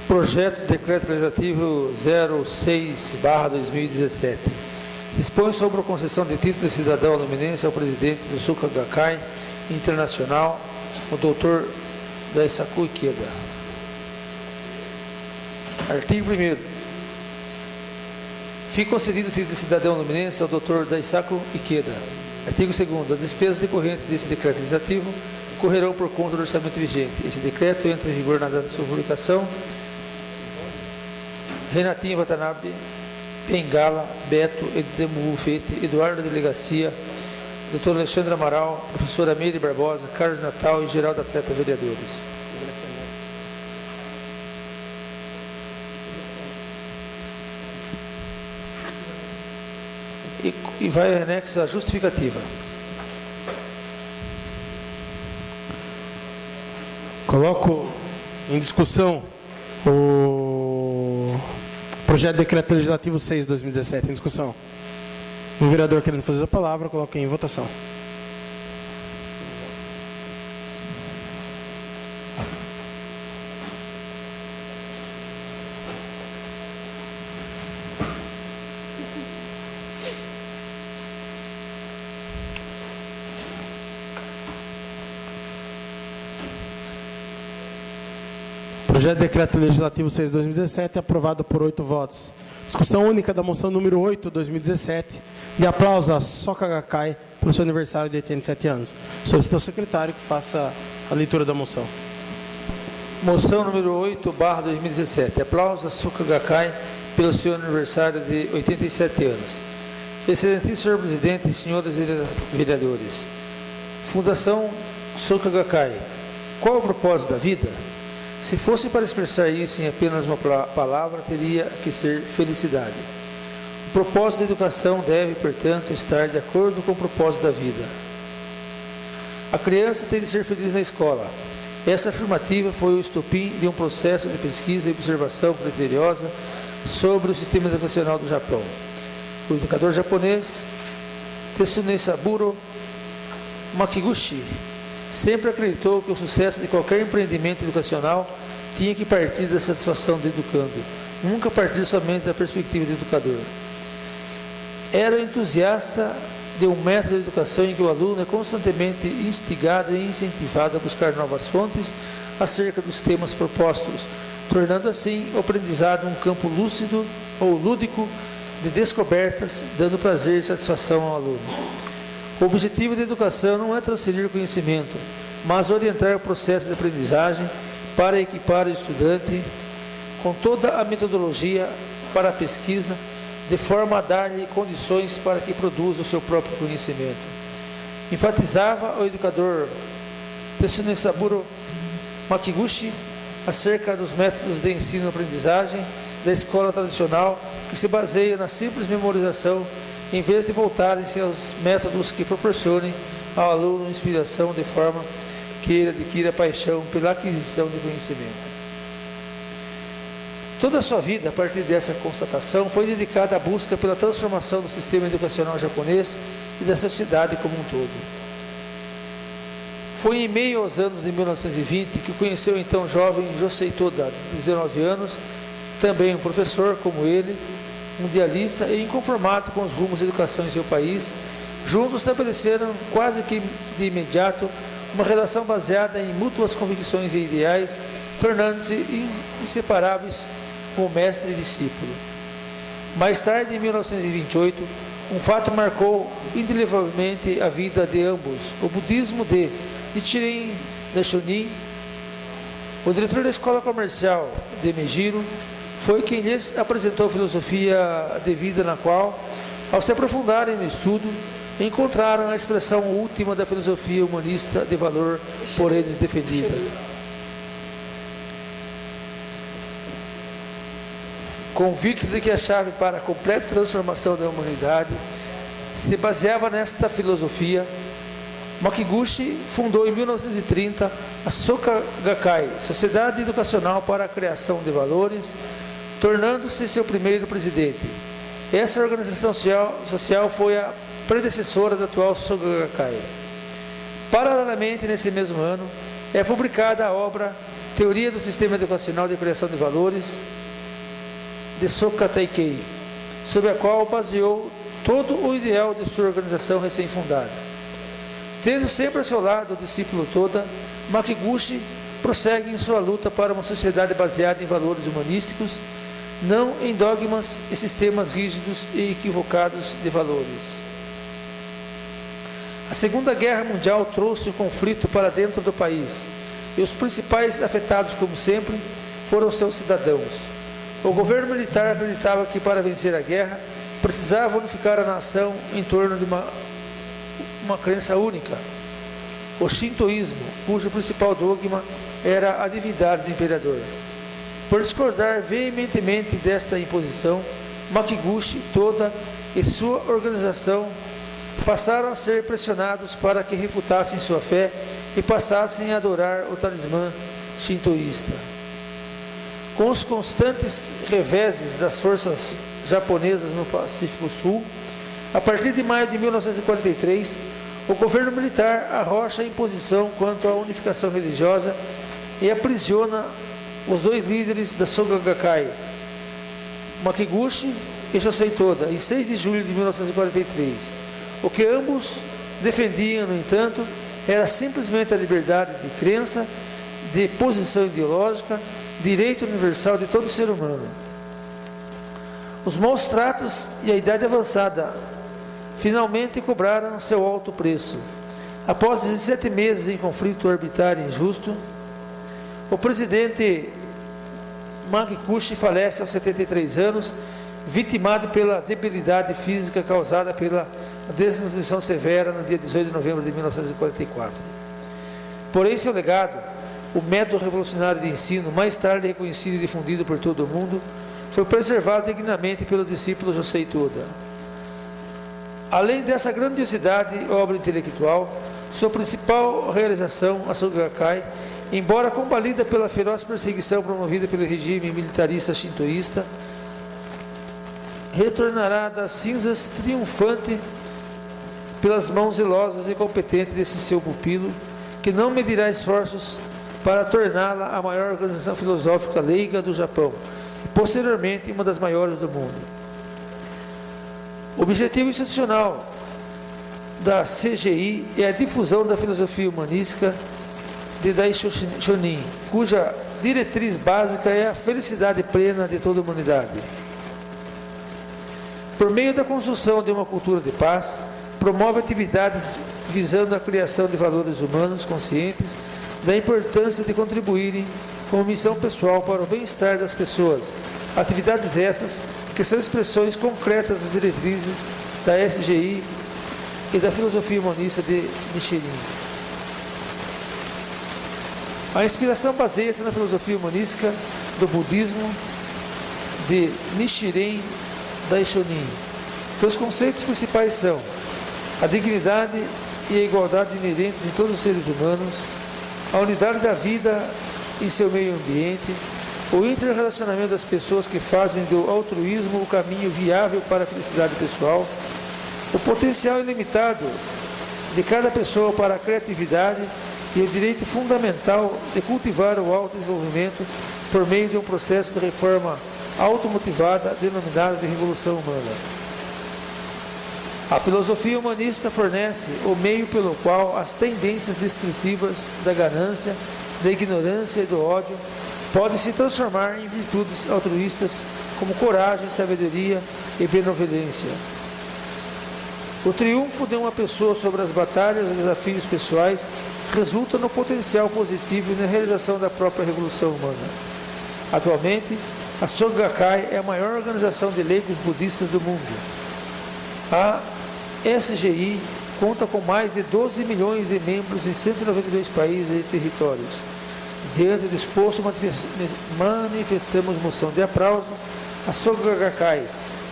Projeto de Decreto Legislativo 06/2017. Dispõe sobre a concessão de título de cidadão luminense ao presidente do Suca Gakkai Internacional, o Dr. Daisaku Ikeda. Artigo 1º. Fica concedido o título de cidadão luminense ao Dr. Daisaku Ikeda. Artigo 2º. As despesas decorrentes desse decreto legislativo correrão por conta do orçamento vigente. Esse decreto entra em vigor na data de sua publicação. Renatinho Watanabe, Bengala, Beto, Edemo Fete, Eduardo Delegacia, Dr. Alexandre Amaral, professora Meire Barbosa, Carlos Natal e Geraldo Atleta Vereadores. E vai anexo a justificativa. Coloco em discussão o projeto de decreto legislativo 6/2017 em discussão. O vereador querendo fazer a palavra, coloque em votação. Projeto de decreto legislativo 6/2017 aprovado por 8 votos. Discussão única da moção número 8/2017. De aplauso a Soka Gakkai pelo seu aniversário de 87 anos. Solicito ao secretário que faça a leitura da moção. Moção número 8/2017. Aplauso a Soka Gakkai pelo seu aniversário de 87 anos. Excelentíssimo senhor presidente e senhores vereadores. Fundação Soka Gakkai. Qual é o propósito da vida? Se fosse para expressar isso em apenas uma palavra, teria que ser felicidade. O propósito da educação deve, portanto, estar de acordo com o propósito da vida. A criança tem de ser feliz na escola. Essa afirmativa foi o estopim de um processo de pesquisa e observação criteriosa sobre o sistema educacional do Japão. O educador japonês Tsunetsaburo Makiguchi sempre acreditou que o sucesso de qualquer empreendimento educacional tinha que partir da satisfação do educando, nunca partir somente da perspectiva do educador. Era entusiasta de um método de educação em que o aluno é constantemente instigado e incentivado a buscar novas fontes acerca dos temas propostos, tornando assim o aprendizado um campo lúcido ou lúdico de descobertas, dando prazer e satisfação ao aluno. O objetivo da educação não é transferir conhecimento, mas orientar o processo de aprendizagem para equipar o estudante com toda a metodologia para a pesquisa, de forma a dar-lhe condições para que produza o seu próprio conhecimento. Enfatizava o educador Tsunesaburo Makiguchi acerca dos métodos de ensino-aprendizagem da escola tradicional, que se baseia na simples memorização, em vez de voltarem-se aos métodos que proporcionem ao aluno inspiração de forma que ele adquira paixão pela aquisição de conhecimento. Toda a sua vida, a partir dessa constatação, foi dedicada à busca pela transformação do sistema educacional japonês e da sociedade como um todo. Foi em meio aos anos de 1920 que conheceu o então jovem Josei Toda, de 19 anos, também um professor como ele, mundialista e inconformado com os rumos da educação em seu país. Juntos estabeleceram quase que de imediato uma relação baseada em mútuas convicções e ideais, tornando-se inseparáveis como mestre e discípulo. Mais tarde, em 1928, um fato marcou indelevelmente a vida de ambos: o budismo de Nichiren Daishonin. O diretor da escola comercial de Mejiro foi quem lhes apresentou a filosofia de vida, na qual, ao se aprofundarem no estudo, encontraram a expressão última da filosofia humanista de valor por eles defendida. Convicto de que a chave para a completa transformação da humanidade se baseava nesta filosofia, Makiguchi fundou em 1930 a Soka Gakkai, Sociedade Educacional para a Criação de Valores, tornando-se seu primeiro presidente. Essa organização social foi a predecessora da atual Soka Gakkai. Paralelamente, nesse mesmo ano, é publicada a obra Teoria do Sistema Educacional de Criação de Valores, de Soka Teikei, sobre a qual baseou todo o ideal de sua organização recém-fundada. Tendo sempre a seu lado o discípulo Toda, Makiguchi prossegue em sua luta para uma sociedade baseada em valores humanísticos, não em dogmas e sistemas rígidos e equivocados de valores. A Segunda Guerra Mundial trouxe o conflito para dentro do país, e os principais afetados, como sempre, foram seus cidadãos. O governo militar acreditava que, para vencer a guerra, precisava unificar a nação em torno de uma crença única: o shintoísmo, cujo principal dogma era a divindade do imperador. Por discordar veementemente desta imposição, Makiguchi, Toda e sua organização passaram a ser pressionados para que refutassem sua fé e passassem a adorar o talismã shintoísta. Com os constantes reveses das forças japonesas no Pacífico Sul, a partir de maio de 1943, o governo militar arrocha a imposição quanto à unificação religiosa e aprisiona os dois líderes da Soka Gakkai, Makiguchi e Josei Toda, em 6 de julho de 1943. O que ambos defendiam, no entanto, era simplesmente a liberdade de crença, de posição ideológica, direito universal de todo ser humano. Os maus tratos e a idade avançada finalmente cobraram seu alto preço. Após 17 meses em conflito arbitrário e injusto, o presidente Makiguchi falece aos 73 anos, vitimado pela debilidade física causada pela desnutrição severa no dia 18 de novembro de 1944. Porém, seu legado, o método revolucionário de ensino, mais tarde reconhecido e difundido por todo o mundo, foi preservado dignamente pelo discípulo Josei Toda. Além dessa grandiosidade e obra intelectual, sua principal realização, a Soka Gakkai, embora combalida pela feroz perseguição promovida pelo regime militarista shintoísta, retornará das cinzas triunfante pelas mãos zelosas e competentes desse seu pupilo, que não medirá esforços para torná-la a maior organização filosófica leiga do Japão e, posteriormente, uma das maiores do mundo. O objetivo institucional da CGI é a difusão da filosofia humanística de Dai Shonin, cuja diretriz básica é a felicidade plena de toda a humanidade. Por meio da construção de uma cultura de paz, promove atividades visando a criação de valores humanos conscientes da importância de contribuírem como missão pessoal para o bem-estar das pessoas. Atividades essas que são expressões concretas das diretrizes da SGI e da filosofia humanista de Nichiren. A inspiração baseia-se na filosofia humanística do budismo de Nichiren Daishonin. Seus conceitos principais são a dignidade e a igualdade inerentes em todos os seres humanos, a unidade da vida em seu meio ambiente, o interrelacionamento das pessoas que fazem do altruísmo o caminho viável para a felicidade pessoal, o potencial ilimitado de cada pessoa para a criatividade e o direito fundamental de cultivar o autodesenvolvimento por meio de um processo de reforma automotivada denominada de revolução humana. A filosofia humanista fornece o meio pelo qual as tendências destrutivas da ganância, da ignorância e do ódio podem se transformar em virtudes altruístas como coragem, sabedoria e benevolência. O triunfo de uma pessoa sobre as batalhas e desafios pessoais resulta no potencial positivo e na realização da própria revolução humana. Atualmente, a Soka Gakkai é a maior organização de leigos budistas do mundo. A SGI conta com mais de 12 milhões de membros em 192 países e territórios. Diante do exposto, manifestamos moção de aplauso a Soka Gakkai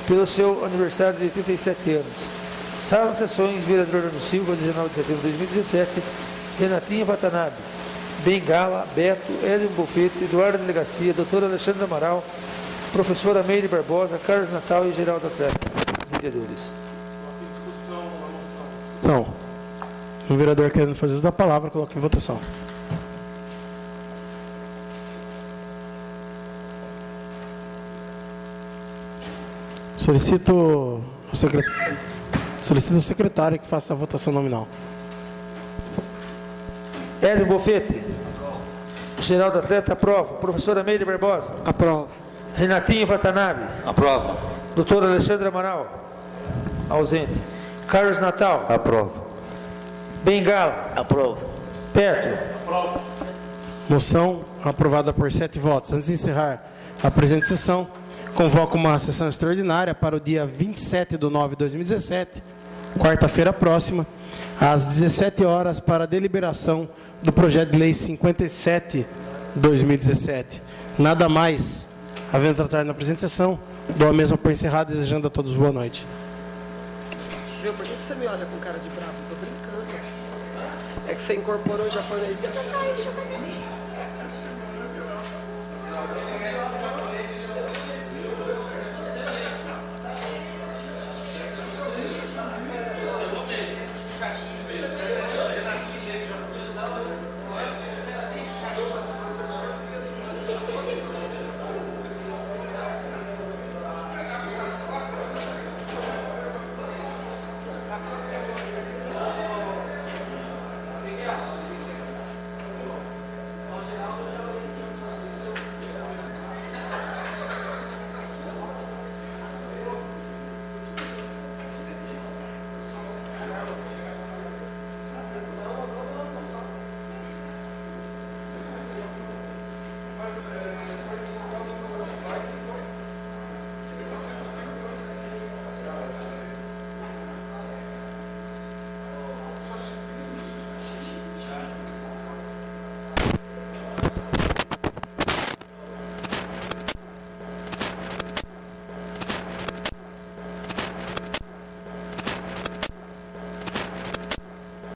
pelo seu aniversário de 87 anos. Sala de Sessões, vereador Arno Silva, 19 de setembro de 2017, Renatinha Watanabe, Bengala, Beto, Edson Bofete, Eduardo Delegacia, doutora Alexandre Amaral, professora Meire Barbosa, Carlos Natal e Geraldo Atleta, vereadores. Discussão. O vereador querendo fazer uso da palavra, coloque em votação. Solicito o secretário que faça a votação nominal. Edson Bofete. Geraldo Atleta, aprova. Professora Meire Barbosa. Aprova. Renatinho Watanabe. Aprova. Doutor Alexandre Amaral. Ausente. Carlos Natal. Aprova. Bengala. Aprova. Beto. Aprova. Moção aprovada por 7 votos. Antes de encerrar a presente sessão, convoco uma sessão extraordinária para o dia 27/9/2017, quarta-feira próxima, às 17 horas, para a deliberação do projeto de lei 57/2017. Nada mais, havendo tratado na presente sessão, dou a mesma por encerrada, desejando a todos boa noite. Viu? Por que você me olha com cara de bravo? Tô brincando. É que você incorporou o japonês.